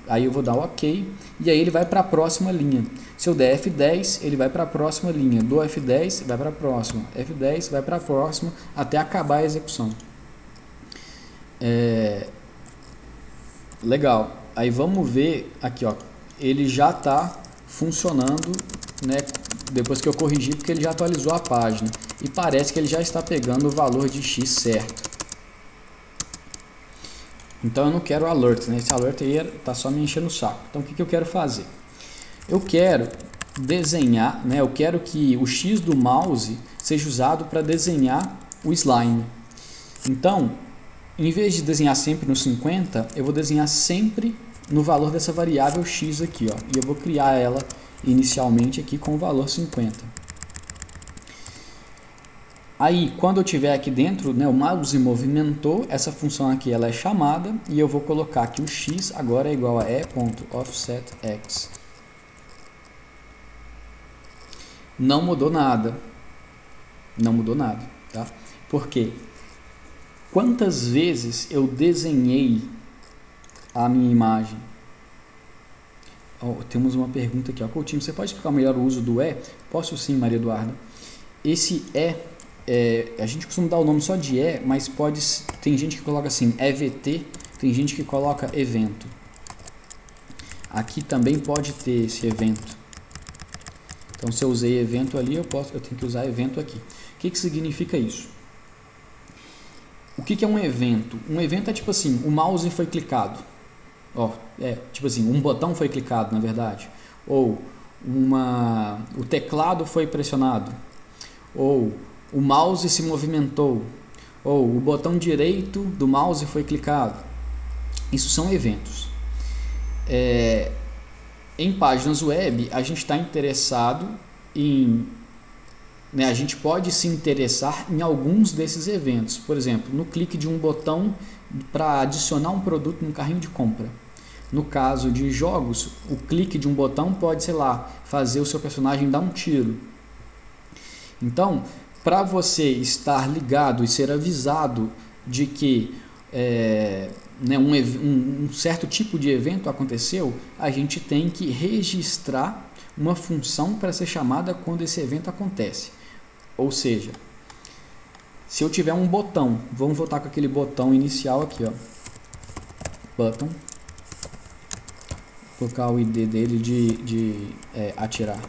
aí eu vou dar OK, e aí ele vai para a próxima linha. Se eu der F10, ele vai para a próxima linha, do F10 vai para a próxima, F10 vai para a próxima, até acabar a execução. Legal, aí vamos ver aqui, ó, ele já está funcionando, né, depois que eu corrigi, porque ele já atualizou a página e parece que ele já está pegando o valor de X certo. Então eu não quero alert, né? Esse alert aí está só me enchendo o saco. Então o que eu quero fazer? Eu quero desenhar, né, eu quero que o X do mouse seja usado para desenhar o slime. Então, em vez de desenhar sempre no 50, eu vou desenhar sempre no valor dessa variável X aqui, ó, e eu vou criar ela inicialmente aqui com o valor 50. Aí, quando eu tiver aqui dentro, né, o mouse movimentou, essa função aqui ela é chamada, e eu vou colocar que o X agora é igual a e.offsetx. Não mudou nada. Não mudou nada, tá? Por quê? quantas vezes eu desenhei a minha imagem. Temos uma pergunta aqui, Coutinho, você pode explicar melhor o uso do é? Posso sim, Maria Eduarda. Esse a gente costuma dar o nome só de mas tem gente que coloca assim, EVT, tem gente que coloca evento. Aqui também pode ter esse evento. Então, se eu usei evento ali, eu tenho que usar evento aqui. O que significa isso? O que é um evento? Um evento é tipo assim, o mouse foi clicado. Tipo assim, um botão foi clicado, na verdade. Ou o teclado foi pressionado. Ou o mouse se movimentou. Ou o botão direito do mouse foi clicado. Isso são eventos. Em páginas web, a gente está interessado em... a gente pode se interessar em alguns desses eventos. Por exemplo, no clique de um botão para adicionar um produto no carrinho de compra. No caso de jogos, o clique de um botão pode, sei lá, fazer o seu personagem dar um tiro. Então, para você estar ligado e ser avisado de que um certo tipo de evento aconteceu, a gente tem que registrar uma função para ser chamada quando esse evento acontece. Ou seja, se eu tiver um botão, vamos voltar com aquele botão inicial aqui, button, vou colocar o ID dele de atirar.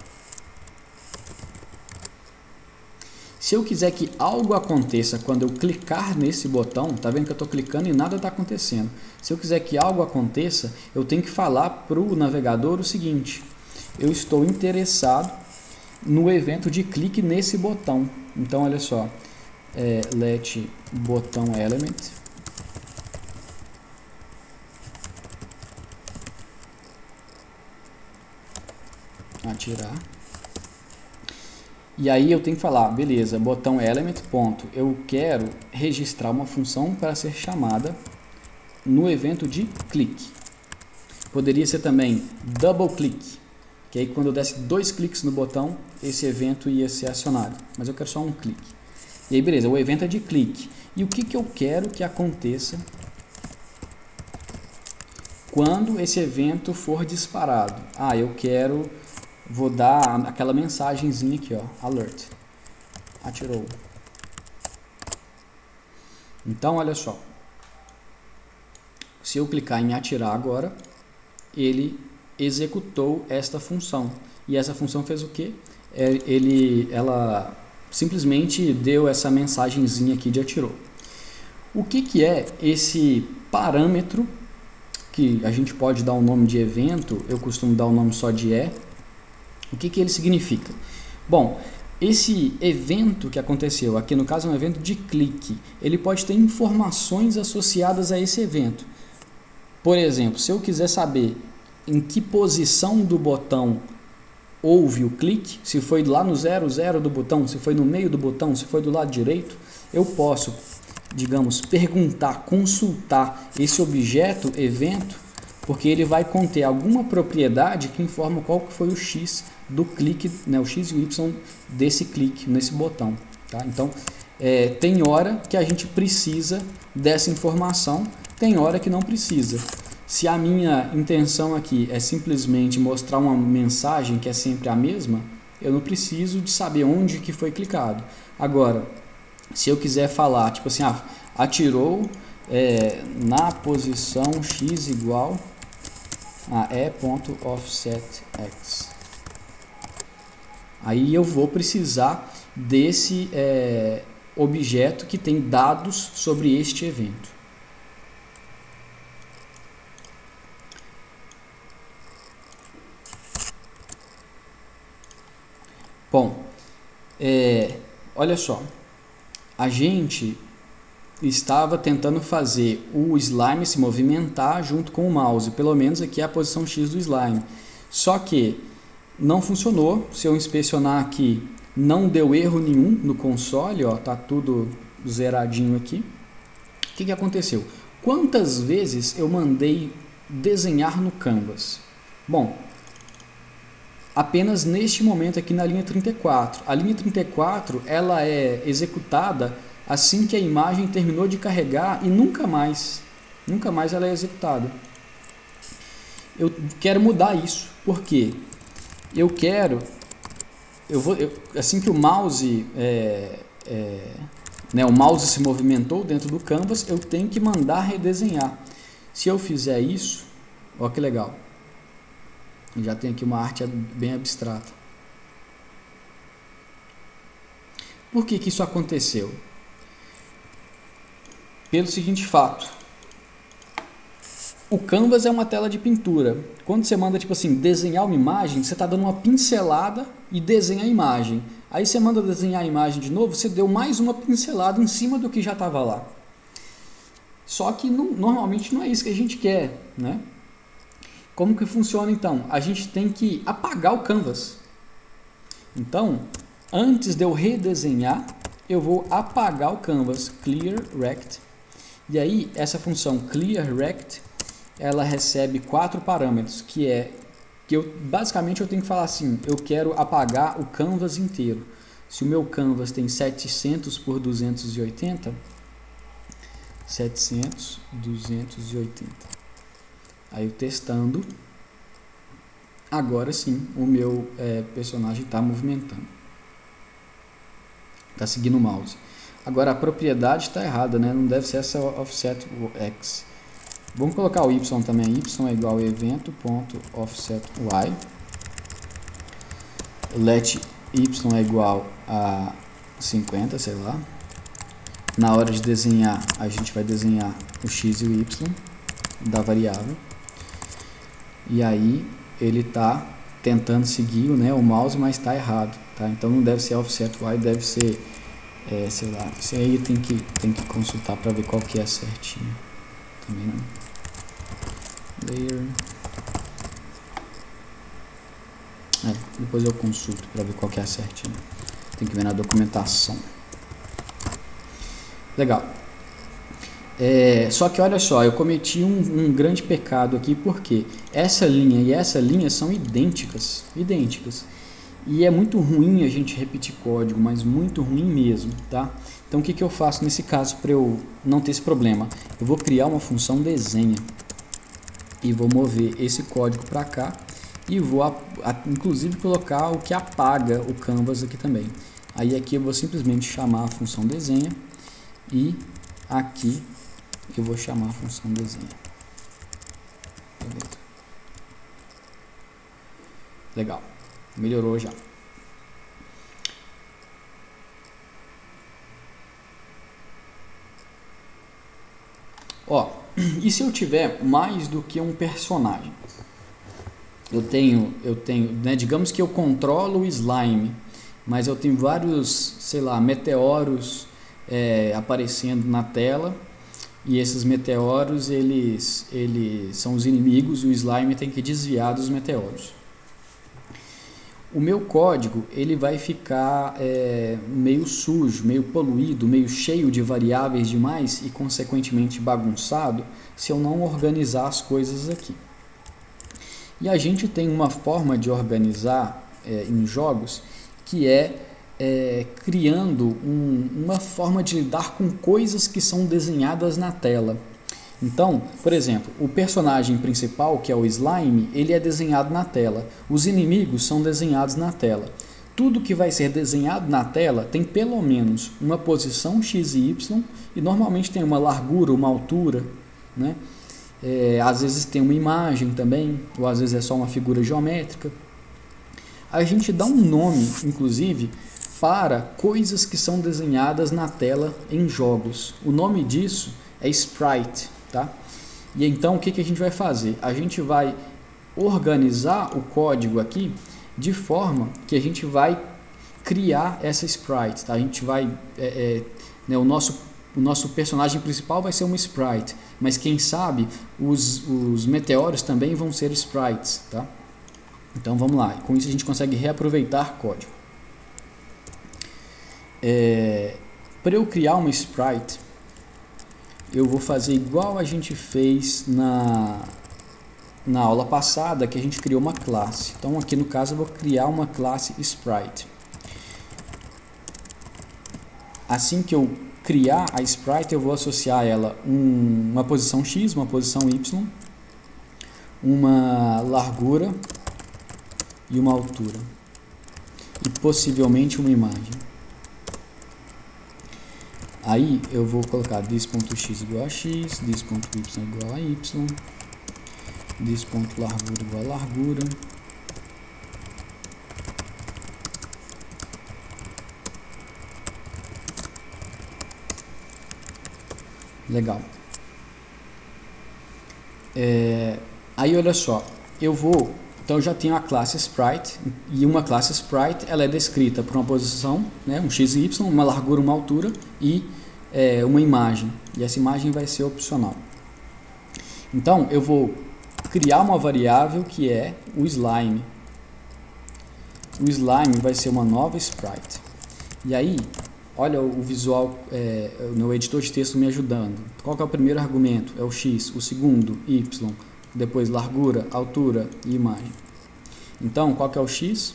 Se eu quiser que algo aconteça quando eu clicar nesse botão, tá vendo que eu estou clicando e nada está acontecendo. Se eu quiser que algo aconteça, eu tenho que falar para o navegador o seguinte: eu estou interessado no evento de clique nesse botão. Então, olha só, let botão element atirar. E aí eu tenho que falar, beleza, botão element, ponto. Eu quero registrar uma função para ser chamada no evento de clique. Poderia ser também double click, que aí quando eu desse 2 cliques no botão, esse evento ia ser acionado. Mas eu quero só um clique. E aí, beleza, o evento é de clique. E o que eu quero que aconteça quando esse evento for disparado? Vou dar aquela mensagenzinha aqui, alert, atirou. Então, olha só, se eu clicar em atirar agora, ele executou esta função. E essa função fez o quê? Ela simplesmente deu essa mensagenzinha aqui de atirou. O que é esse parâmetro, que a gente pode dar o nome de evento, eu costumo dar o nome só de O que ele significa? Bom, esse evento que aconteceu, aqui no caso é um evento de clique, ele pode ter informações associadas a esse evento. Por exemplo, se eu quiser saber em que posição do botão houve o clique, se foi lá no 00 do botão, se foi no meio do botão, se foi do lado direito, eu posso, digamos, perguntar, consultar esse objeto, evento, porque ele vai conter alguma propriedade que informa qual que foi o X do clique, o X e o Y desse clique nesse botão. Tá? Então, tem hora que a gente precisa dessa informação, tem hora que não precisa. Se a minha intenção aqui é simplesmente mostrar uma mensagem que é sempre a mesma, eu não preciso de saber onde que foi clicado. Agora, se eu quiser falar, tipo assim, atirou na posição X igual a e.offsetx. Aí eu vou precisar desse objeto que tem dados sobre este evento. Bom, olha só, a gente estava tentando fazer o slime se movimentar junto com o mouse, pelo menos aqui é a posição X do slime. Só que não funcionou. Se eu inspecionar aqui, não deu erro nenhum no console, tá tudo zeradinho aqui. O que aconteceu? Quantas vezes eu mandei desenhar no Canvas? Bom, apenas neste momento aqui na linha 34. A linha 34 ela é executada assim que a imagem terminou de carregar e nunca mais ela é executada. Eu quero mudar isso, porque assim que o mouse o mouse se movimentou dentro do canvas, eu tenho que mandar redesenhar. Se eu fizer isso, olha que legal, eu já tenho aqui uma arte bem abstrata. Por que isso aconteceu? Pelo seguinte fato: o canvas é uma tela de pintura. Quando você manda tipo assim, desenhar uma imagem, você está dando uma pincelada e desenha a imagem. Aí você manda desenhar a imagem de novo, você deu mais uma pincelada em cima do que já estava lá. Só que normalmente não é isso que a gente quer, né? Como que funciona então? A gente tem que apagar o canvas. Então, antes de eu redesenhar, eu vou apagar o canvas, clear rect. E aí, essa função clear rect, ela recebe 4 parâmetros, basicamente eu tenho que falar assim, eu quero apagar o canvas inteiro. Se o meu canvas tem 700 por 280, 700, 280. Aí eu testando, agora sim o meu personagem está movimentando, está seguindo o mouse. Agora a propriedade está errada, né? Não deve ser essa offset x. Vamos colocar o y também. Y é igual a evento.offset y. Let y é igual a 50, sei lá. Na hora de desenhar, a gente vai desenhar o x e o y da variável. E aí ele está tentando seguir o mouse, mas está errado, tá? Então não deve ser offset y, deve ser, sei lá, isso aí tem que consultar para ver qual que é certinho. Também não. Layer. Depois eu consulto para ver qual que é certinho. Tem que ver na documentação. Legal. Só que olha só, eu cometi um grande pecado aqui, porque essa linha e essa linha são idênticas. E é muito ruim a gente repetir código, mas muito ruim mesmo, tá? Então o que eu faço nesse caso para eu não ter esse problema? Eu vou criar uma função desenha e vou mover esse código para cá e vou inclusive colocar o que apaga o canvas aqui também. Aí aqui eu vou simplesmente chamar a função desenha e aqui eu vou chamar a função desenha. Legal, melhorou já. E se eu tiver mais do que um personagem? Eu tenho, né, digamos que eu controlo o slime, mas eu tenho vários, sei lá, meteoros aparecendo na tela, e esses meteoros eles são os inimigos, e o slime tem que desviar dos meteoros. O meu código ele vai ficar meio sujo, meio poluído, meio cheio de variáveis demais e consequentemente bagunçado se eu não organizar as coisas aqui. E a gente tem uma forma de organizar em jogos que criando uma forma de lidar com coisas que são desenhadas na tela. Então, por exemplo, o personagem principal, que é o slime, ele é desenhado na tela. Os inimigos são desenhados na tela. Tudo que vai ser desenhado na tela tem pelo menos uma posição x e y, e normalmente tem uma largura, uma altura, né? Às vezes tem uma imagem também, ou às vezes é só uma figura geométrica. A gente dá um nome, inclusive, para coisas que são desenhadas na tela em jogos. O nome disso é sprite. Tá? E então o que a gente vai fazer? A gente vai organizar o código aqui de forma que a gente vai criar essa sprite. Tá? A gente vai, o nosso personagem principal vai ser uma sprite, mas quem sabe os meteoros também vão ser sprites. Tá? Então vamos lá, com isso a gente consegue reaproveitar código. Para eu criar uma sprite, eu vou fazer igual a gente fez na aula passada, que a gente criou uma classe. Então aqui no caso eu vou criar uma classe sprite. Assim que eu criar a sprite, eu vou associar ela uma posição x, uma posição y, uma largura e uma altura, e possivelmente uma imagem. Aí eu vou colocar this.x igual a x, this.y igual a y, this.largura igual a largura, legal. Aí olha só, então eu já tenho a classe sprite, e uma classe sprite ela é descrita por uma posição, né, um x e y, uma largura, uma altura e uma imagem, e essa imagem vai ser opcional. Então eu vou criar uma variável que é o slime. O slime vai ser uma nova sprite. E aí, olha o visual, no editor de texto me ajudando. Qual que é o primeiro argumento? É o x. O segundo, y. Depois largura, altura e imagem. Então, qual que é o x?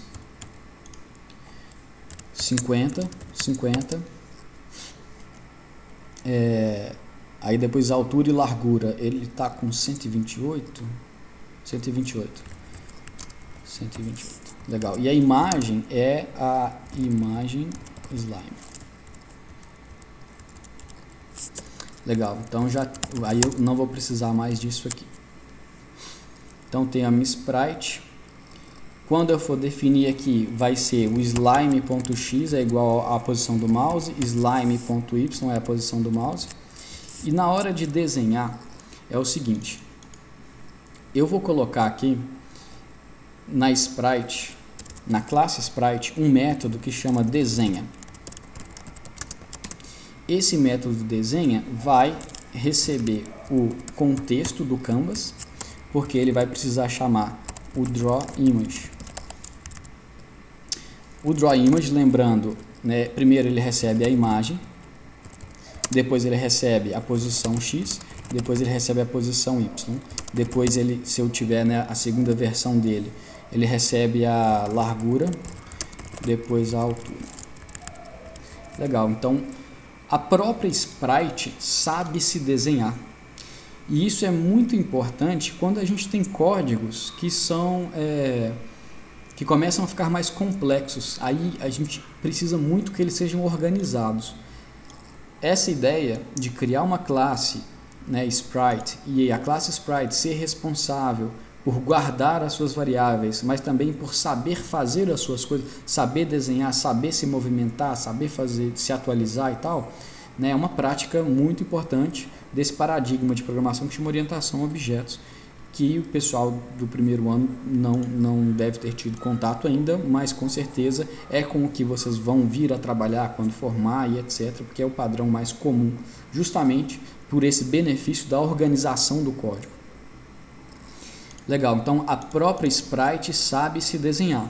50, 50. Aí depois altura e largura. Ele está com 128. 128. 128. Legal. E a imagem é a imagem slime. Legal. Então aí eu não vou precisar mais disso aqui. Então tem a minha sprite. Quando eu for definir aqui, vai ser o slime.x é igual à posição do mouse, slime.y é a posição do mouse. E na hora de desenhar, é o seguinte. Eu vou colocar aqui na sprite, na classe sprite, um método que chama desenha. Esse método desenha vai receber o contexto do canvas, porque ele vai precisar chamar o drawImage. O drawImage, lembrando, né, primeiro ele recebe a imagem, depois ele recebe a posição x, depois ele recebe a posição y, depois ele, se eu tiver, né, a segunda versão dele, ele recebe a largura, depois a altura. Legal, então a própria sprite sabe se desenhar. E isso é muito importante quando a gente tem códigos que que começam a ficar mais complexos. Aí a gente precisa muito que eles sejam organizados. Essa ideia de criar uma classe, né, sprite, e a classe sprite ser responsável por guardar as suas variáveis, mas também por saber fazer as suas coisas, saber desenhar, saber se movimentar, saber se atualizar e tal, né, é uma prática muito importante desse paradigma de programação que chama orientação a objetos, que o pessoal do primeiro ano não deve ter tido contato ainda, mas com certeza é com o que vocês vão vir a trabalhar quando formar e etc, porque é o padrão mais comum, justamente por esse benefício da organização do código. Legal, então a própria sprite sabe se desenhar.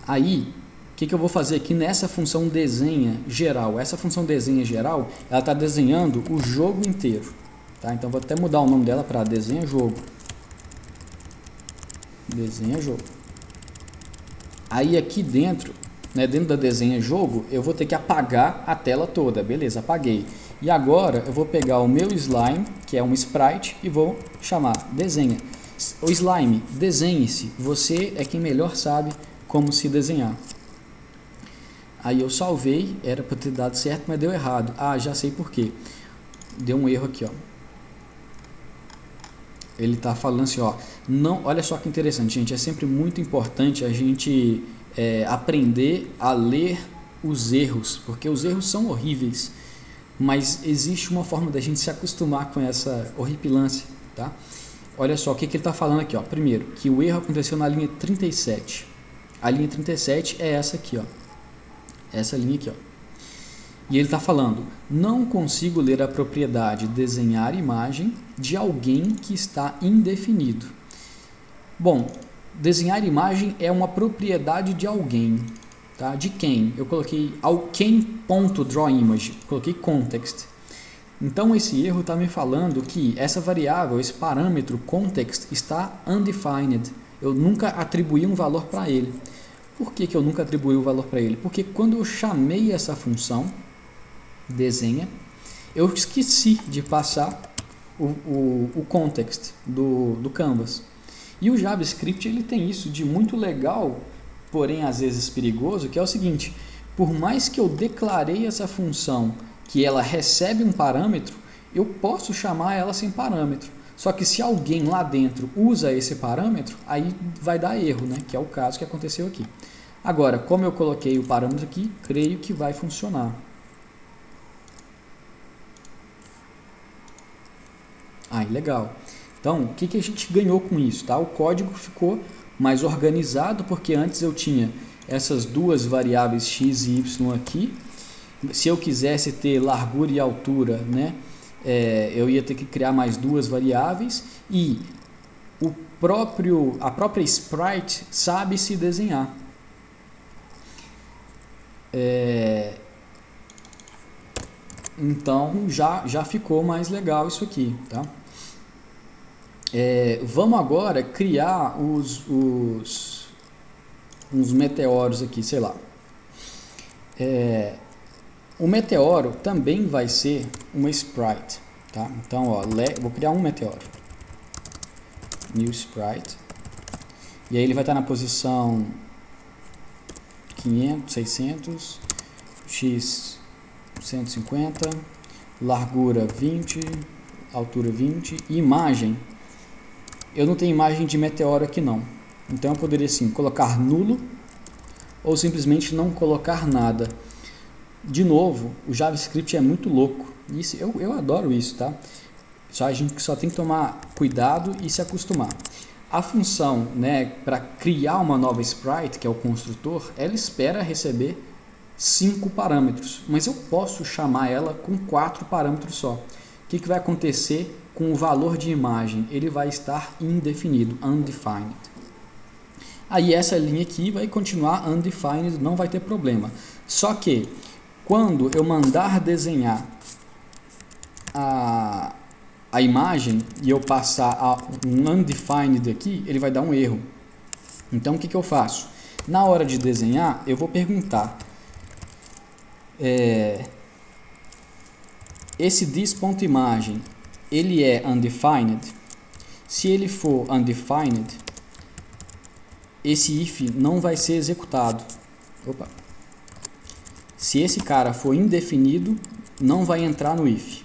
Aí, o que eu vou fazer aqui nessa função desenha geral? Essa função desenha geral, ela está desenhando o jogo inteiro. Tá? Então vou até mudar o nome dela para desenha jogo. Desenha jogo. Aí aqui dentro, né, dentro da desenha jogo, eu vou ter que apagar a tela toda. Beleza, apaguei. E agora eu vou pegar o meu slime, que é um sprite, e vou chamar desenha. O slime, desenhe-se. Você é quem melhor sabe como se desenhar. Aí eu salvei, era para ter dado certo, mas deu errado. Ah, já sei por quê. Deu um erro aqui, ó. Ele está falando assim, ó, não, olha só que interessante, gente, é sempre muito importante a gente aprender a ler os erros, porque os erros são horríveis, mas existe uma forma da gente se acostumar com essa horripilância, tá? Olha só o que ele está falando aqui, ó. Primeiro, que o erro aconteceu na linha 37. A linha 37 é essa aqui, ó. Essa linha aqui, ó. E ele está falando, não consigo ler a propriedade desenhar imagem de alguém que está indefinido. Bom, desenhar imagem é uma propriedade de alguém, tá? De quem? Eu coloquei quem.drawImage, coloquei context. Então esse erro está me falando que essa variável, esse parâmetro context está undefined. Eu nunca atribuí um valor para ele. Por que eu nunca atribuí o valor para ele? Porque quando eu chamei essa função, desenha. Eu esqueci de passar o context do Canvas. E o JavaScript ele tem isso de muito legal, porém às vezes perigoso, que é o seguinte: por mais que eu declarei essa função que ela recebe um parâmetro, eu posso chamar ela sem parâmetro. Só que se alguém lá dentro usa esse parâmetro, aí vai dar erro, né? Que é o caso que aconteceu aqui. Agora, como eu coloquei o parâmetro aqui, creio que vai funcionar. Legal. Então, o que a gente ganhou com isso? Tá? O código ficou mais organizado, porque antes eu tinha essas duas variáveis x e y aqui. Se eu quisesse ter largura e altura, né, eu ia ter que criar mais duas variáveis, e a própria sprite sabe se desenhar. Então já ficou mais legal isso aqui, tá? Vamos agora criar uns meteoros aqui, sei lá. O meteoro também vai ser uma sprite, tá? Então, ó, vou criar um meteoro. New sprite. E aí ele vai estar na posição 500, 600, x 150, largura 20, altura 20, e imagem. Eu não tenho imagem de meteoro aqui não. Então eu poderia sim colocar nulo ou simplesmente não colocar nada. De novo, o JavaScript é muito louco. Isso, eu adoro isso, tá? A gente só tem que tomar cuidado e se acostumar. A função, né, para criar uma nova sprite, que é o construtor, ela espera receber 5 parâmetros, mas eu posso chamar ela com 4 parâmetros só. O que vai acontecer com o valor de imagem? Ele vai estar indefinido, undefined. Aí essa linha aqui vai continuar undefined, não vai ter problema. Só que quando eu mandar desenhar a imagem e eu passar um undefined aqui, ele vai dar um erro. Então o que eu faço? Na hora de desenhar, eu vou perguntar: esse this.imagem, ele é undefined? Se ele for undefined, esse if não vai ser executado. Se esse cara for indefinido, não vai entrar no if.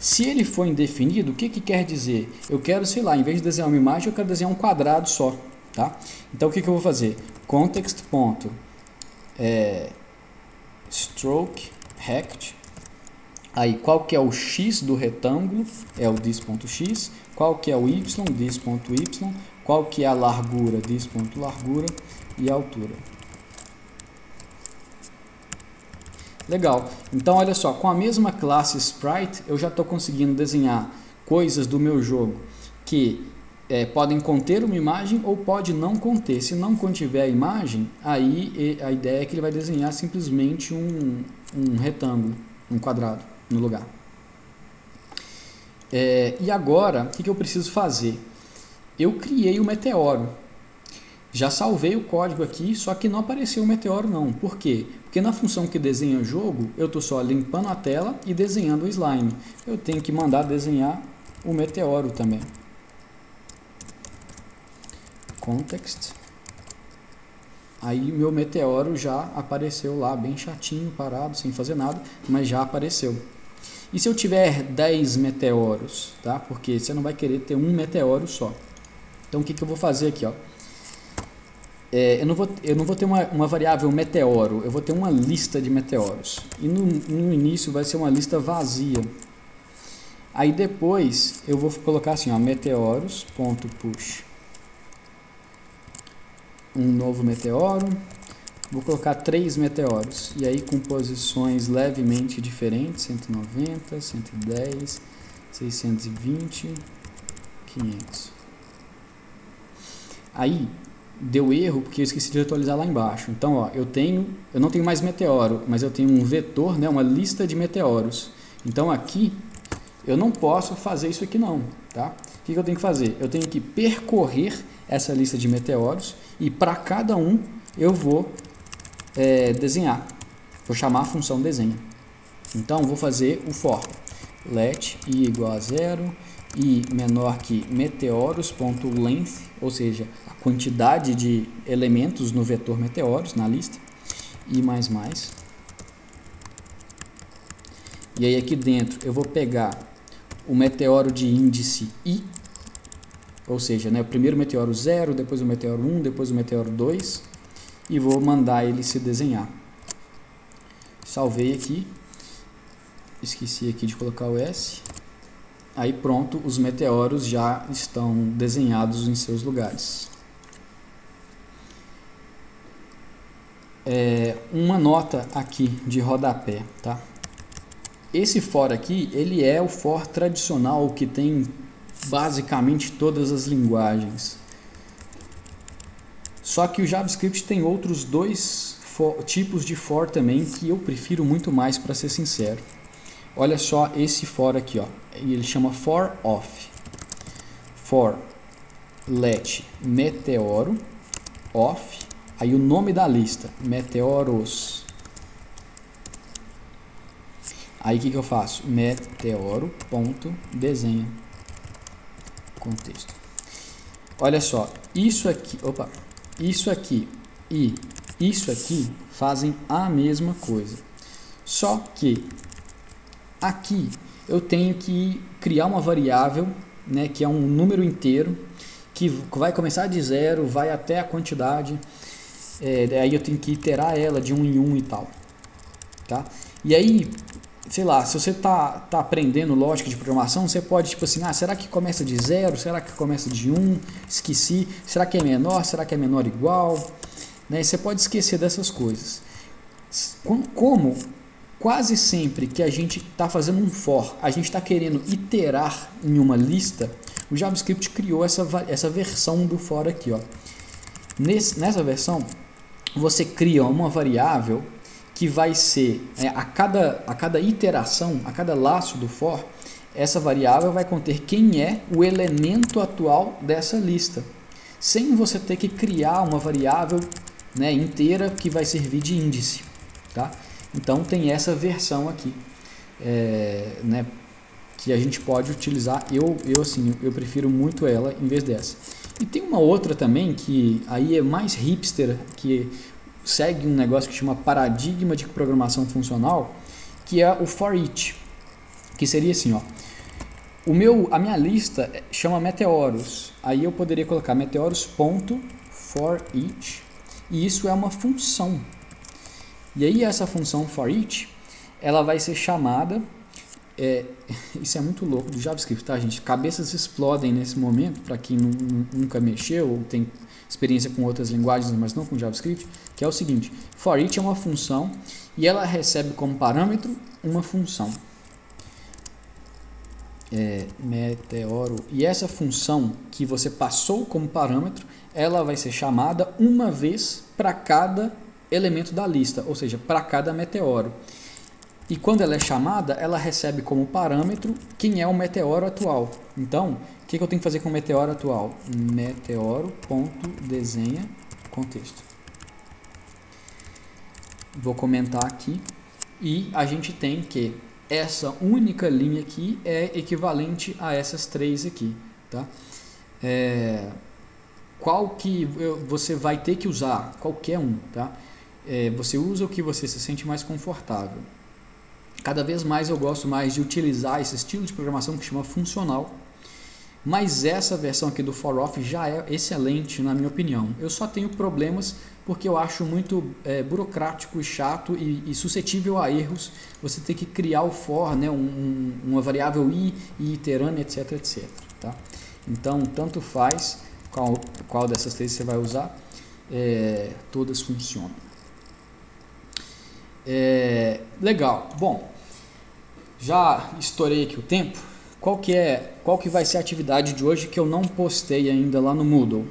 Se ele for indefinido, o que quer dizer? Eu quero, sei lá, em vez de desenhar uma imagem, eu quero desenhar um quadrado só, tá? Então o que eu vou fazer? Context. Stroke rect. Aí qual que é o x do retângulo? É o this.x. Qual que é o y? This.y. Qual que é a largura? This.largura. E a altura. Legal. Então olha só, com a mesma classe sprite eu já estou conseguindo desenhar coisas do meu jogo que podem conter uma imagem ou pode não conter. Se não contiver a imagem, aí a ideia é que ele vai desenhar simplesmente um retângulo, um quadrado no lugar. E agora, o que eu preciso fazer? Eu criei o meteoro. Já salvei o código aqui, só que não apareceu o meteoro não. Por quê? Porque na função que desenha o jogo, eu estou só limpando a tela e desenhando o slime. Eu tenho que mandar desenhar o meteoro também. Context. Aí meu meteoro já apareceu lá, bem chatinho, parado, sem fazer nada, mas já apareceu. E se eu tiver 10 meteoros, tá? Porque você não vai querer ter um meteoro só. Então o que eu vou fazer aqui, ó? Eu não vou ter uma variável meteoro, eu vou ter uma lista de meteoros. E no início vai ser uma lista vazia. Aí depois eu vou colocar assim, ó, meteoros.push. Um novo meteoro. Vou colocar 3 meteoros. E aí com posições levemente diferentes, 190, 110, 620, 500. Aí deu erro porque eu esqueci de atualizar lá embaixo. Então, ó, eu não tenho mais meteoro, mas eu tenho um vetor, né, uma lista de meteoros. Então aqui eu não posso fazer isso aqui não, tá? O que eu tenho que fazer? Eu tenho que percorrer essa lista de meteoros e para cada eu vou desenhar. Vou chamar a função desenha. Então, vou fazer o for let i igual a 0, i menor que meteoros.length, ou seja, a quantidade de elementos no vetor meteoros, na lista, i mais mais. E aí aqui dentro eu vou pegar o meteoro de índice i, ou seja, né, o primeiro meteoro 0, depois o meteoro 1, depois o meteoro 2, e vou mandar ele se desenhar. Salvei aqui, esqueci aqui de colocar o S, aí pronto, os meteoros já estão desenhados em seus lugares. Uma nota aqui de rodapé, tá? Esse for aqui, ele é o for tradicional que tem basicamente todas as linguagens. Só que o JavaScript tem outros dois tipos de for também que eu prefiro muito mais, para ser sincero. Olha só esse for aqui, ó. Ele chama for off. For let meteoro off. Aí o nome da lista, meteoros. Aí o que eu faço? Meteoro.desenha contexto. Olha só, isso aqui e isso aqui fazem a mesma coisa. Só que aqui eu tenho que criar uma variável, né, que é um número inteiro, que vai começar de 0, vai até a quantidade. Aí eu tenho que iterar ela de 1 em 1 e tal. Tá? E aí, sei lá, se você tá aprendendo lógica de programação, você pode, tipo assim, será que começa de 0? Será que começa de 1? Esqueci. Será que é menor? Será que é menor igual? Né? Você pode esquecer dessas coisas. Como quase sempre que a gente está fazendo um for, a gente está querendo iterar em uma lista, o JavaScript criou essa versão do for aqui, ó. Nessa versão, você cria uma variável que vai ser, a cada iteração, a cada laço do for, essa variável vai conter quem é o elemento atual dessa lista, sem você ter que criar uma variável, né, inteira que vai servir de índice. Tá? Então tem essa versão aqui, né, que a gente pode utilizar. Eu prefiro muito ela em vez dessa. E tem uma outra também que aí é mais hipster, que segue um negócio que chama paradigma de programação funcional, que é o for each, que seria assim, ó. A minha lista chama meteoros, aí eu poderia colocar meteoros.for each, e isso é uma função. E aí essa função for each, ela vai ser chamada, isso é muito louco do JavaScript, tá, gente? Cabeças explodem nesse momento, para quem nunca mexeu ou tem experiência com outras linguagens, mas não com JavaScript, que é o seguinte: for each é uma função e ela recebe como parâmetro uma função. Meteoro. E essa função que você passou como parâmetro, ela vai ser chamada uma vez para cada elemento da lista, ou seja, para cada meteoro. E quando ela é chamada, ela recebe como parâmetro quem é o meteoro atual. Então, o que eu tenho que fazer com o meteoro atual? Meteoro.desenha contexto. Vou comentar aqui. E a gente tem que essa única linha aqui é equivalente a essas três aqui. Tá? Qual que você vai ter que usar? Qualquer um. Tá? Você usa o que você se sente mais confortável. Cada vez mais eu gosto mais de utilizar esse estilo de programação que chama funcional, mas essa versão aqui do for off já é excelente na minha opinião. Eu só tenho problemas porque eu acho muito burocrático e chato e suscetível a erros. Você tem que criar o for, né, uma variável i e iterando, etc, etc. Tá? Então, tanto faz qual dessas três você vai usar, todas funcionam. Legal. Bom, já estourei aqui o tempo. Qual que vai ser a atividade de hoje que eu não postei ainda lá no Moodle?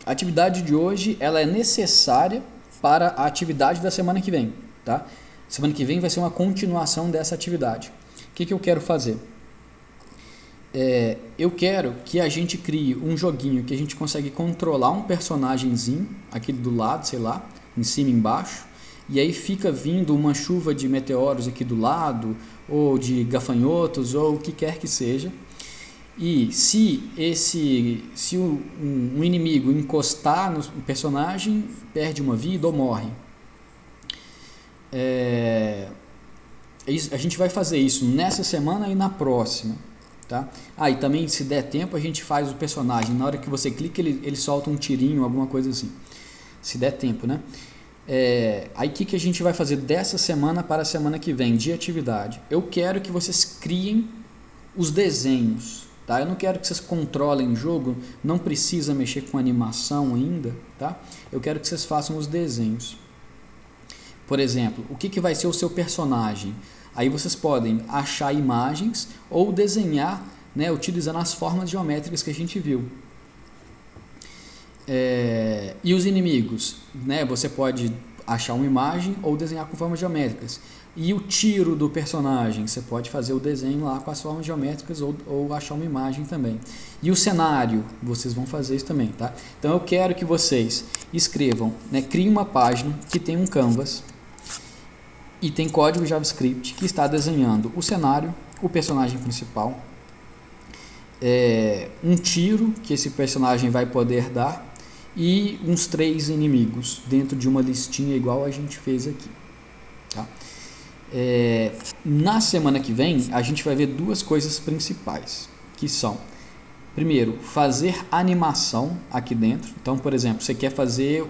A atividade de hoje ela é necessária para a atividade da semana que vem. Tá? Semana que vem vai ser uma continuação dessa atividade. O que eu quero fazer? Eu quero que a gente crie um joguinho que a gente consegue controlar um personagemzinho aqui do lado, sei lá, em cima e embaixo. e aí fica vindo uma chuva de meteoros aqui do lado, ou de gafanhotos, ou o que quer que seja. E se um inimigo encostar no personagem, perde uma vida ou morre. A gente vai fazer isso nessa semana e na próxima, tá? E também, se der tempo, a gente faz o personagem. Na hora que você clica, ele solta um tirinho, alguma coisa assim. Se der tempo, né? Aí o que a gente vai fazer dessa semana para a semana que vem de atividade? Eu quero que vocês criem os desenhos, tá? Eu não quero que vocês controlem o jogo, não precisa mexer com animação ainda, tá? Eu quero que vocês façam os desenhos. Por exemplo, o que vai ser o seu personagem? Aí vocês podem achar imagens ou desenhar, né, utilizando as formas geométricas que a gente viu. E os inimigos? Né, você pode achar uma imagem ou desenhar com formas geométricas. E o tiro do personagem? Você pode fazer o desenho lá com as formas geométricas ou achar uma imagem também. E o cenário? Vocês vão fazer isso também, tá? Então eu quero que vocês escrevam, né, criem uma página que tem um canvas e tem código JavaScript que está desenhando o cenário, o personagem principal, um tiro que esse personagem vai poder dar e uns 3 inimigos dentro de uma listinha igual a gente fez aqui, tá? Na semana que vem a gente vai ver 2 coisas principais, que são, primeiro, fazer animação aqui dentro. Então, por exemplo, você quer fazer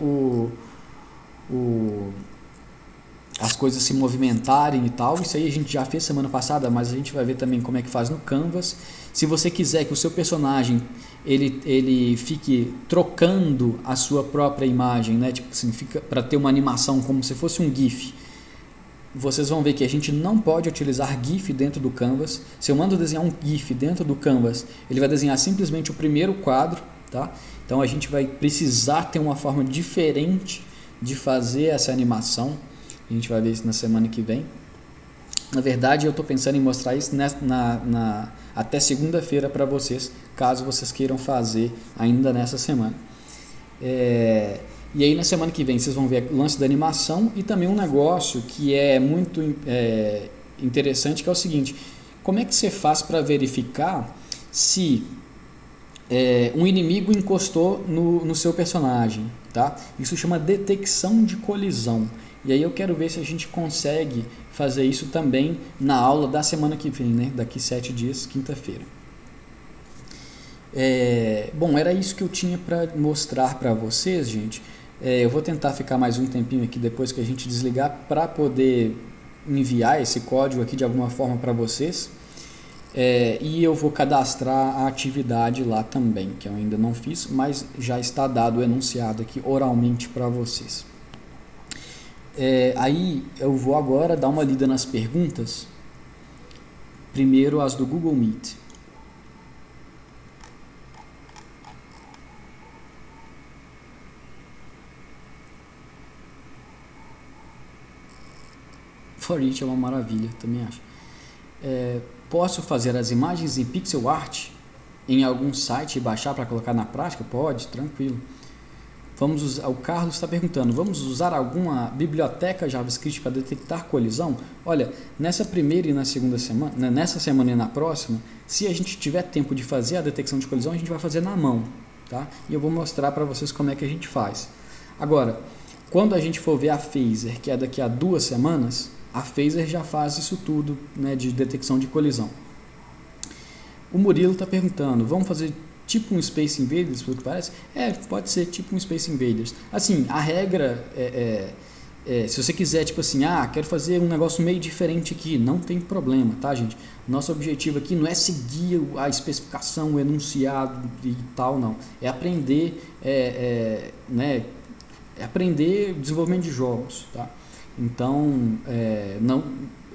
as coisas se movimentarem e tal, isso aí a gente já fez semana passada, mas a gente vai ver também como é que faz no Canvas. Se você quiser que o seu personagem ele fique trocando a sua própria imagem, né, tipo assim, fica para ter uma animação como se fosse um GIF, vocês vão ver que a gente não pode utilizar GIF dentro do Canvas. Se eu mando desenhar um GIF dentro do Canvas, ele vai desenhar simplesmente o primeiro quadro, tá? Então a gente vai precisar ter uma forma diferente de fazer essa animação. A gente vai ver isso na semana que vem. Na verdade, eu estou pensando em mostrar isso até segunda-feira para vocês, caso vocês queiram fazer ainda nessa semana. E aí na semana que vem vocês vão ver o lance da animação e também um negócio que é muito interessante, que é o seguinte: como é que você faz para verificar se um inimigo encostou no seu personagem, tá? Isso chama detecção de colisão. E aí eu quero ver se a gente consegue fazer isso também na aula da semana que vem, né? Daqui 7 dias, quinta-feira. Bom, era isso que eu tinha para mostrar para vocês, gente. Eu vou tentar ficar mais um tempinho aqui depois que a gente desligar para poder enviar esse código aqui de alguma forma para vocês. E eu vou cadastrar a atividade lá também, que eu ainda não fiz, mas já está dado o enunciado aqui oralmente para vocês. Aí eu vou agora dar uma lida nas perguntas. Primeiro as do Google Meet. For It é uma maravilha, também acho. Posso fazer as imagens em pixel art em algum site e baixar para colocar na prática? Pode, tranquilo. O Carlos está perguntando, vamos usar alguma biblioteca JavaScript para detectar colisão? Olha, nessa primeira e na segunda semana, nessa semana e na próxima, se a gente tiver tempo de fazer a detecção de colisão, a gente vai fazer na mão, tá? E eu vou mostrar para vocês como é que a gente faz. Agora, quando a gente for ver a Phaser, que é daqui a 2 semanas, a Phaser já faz isso tudo, né, de detecção de colisão. O Murilo está perguntando, vamos fazer tipo um Space Invaders, pelo que parece? Pode ser tipo um Space Invaders. Assim, a regra se você quiser, tipo assim, quero fazer um negócio meio diferente aqui, não tem problema, tá, gente? Nosso objetivo aqui não é seguir a especificação, o enunciado e tal, não. É aprender, né, aprender desenvolvimento de jogos, tá? Então,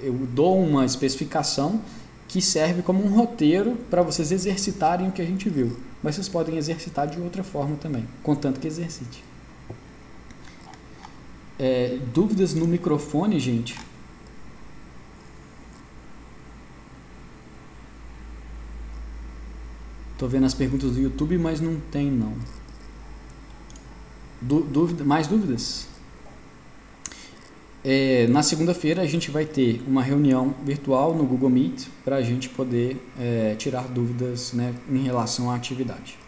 eu dou uma especificação que serve como um roteiro para vocês exercitarem o que a gente viu. Mas vocês podem exercitar de outra forma também, contanto que exercite. Dúvidas no microfone, gente? Estou vendo as perguntas do YouTube, mas não tem não. Mais dúvidas? Na segunda-feira a gente vai ter uma reunião virtual no Google Meet para a gente poder tirar dúvidas, né, em relação à atividade.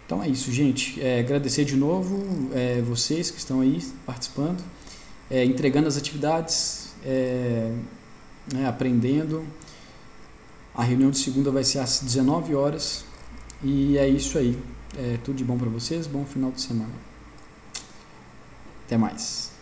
Então é isso, gente. Agradecer de novo vocês que estão aí participando, entregando as atividades, aprendendo. A reunião de segunda vai ser às 19 horas e é isso aí. Tudo de bom para vocês, bom final de semana. Até mais.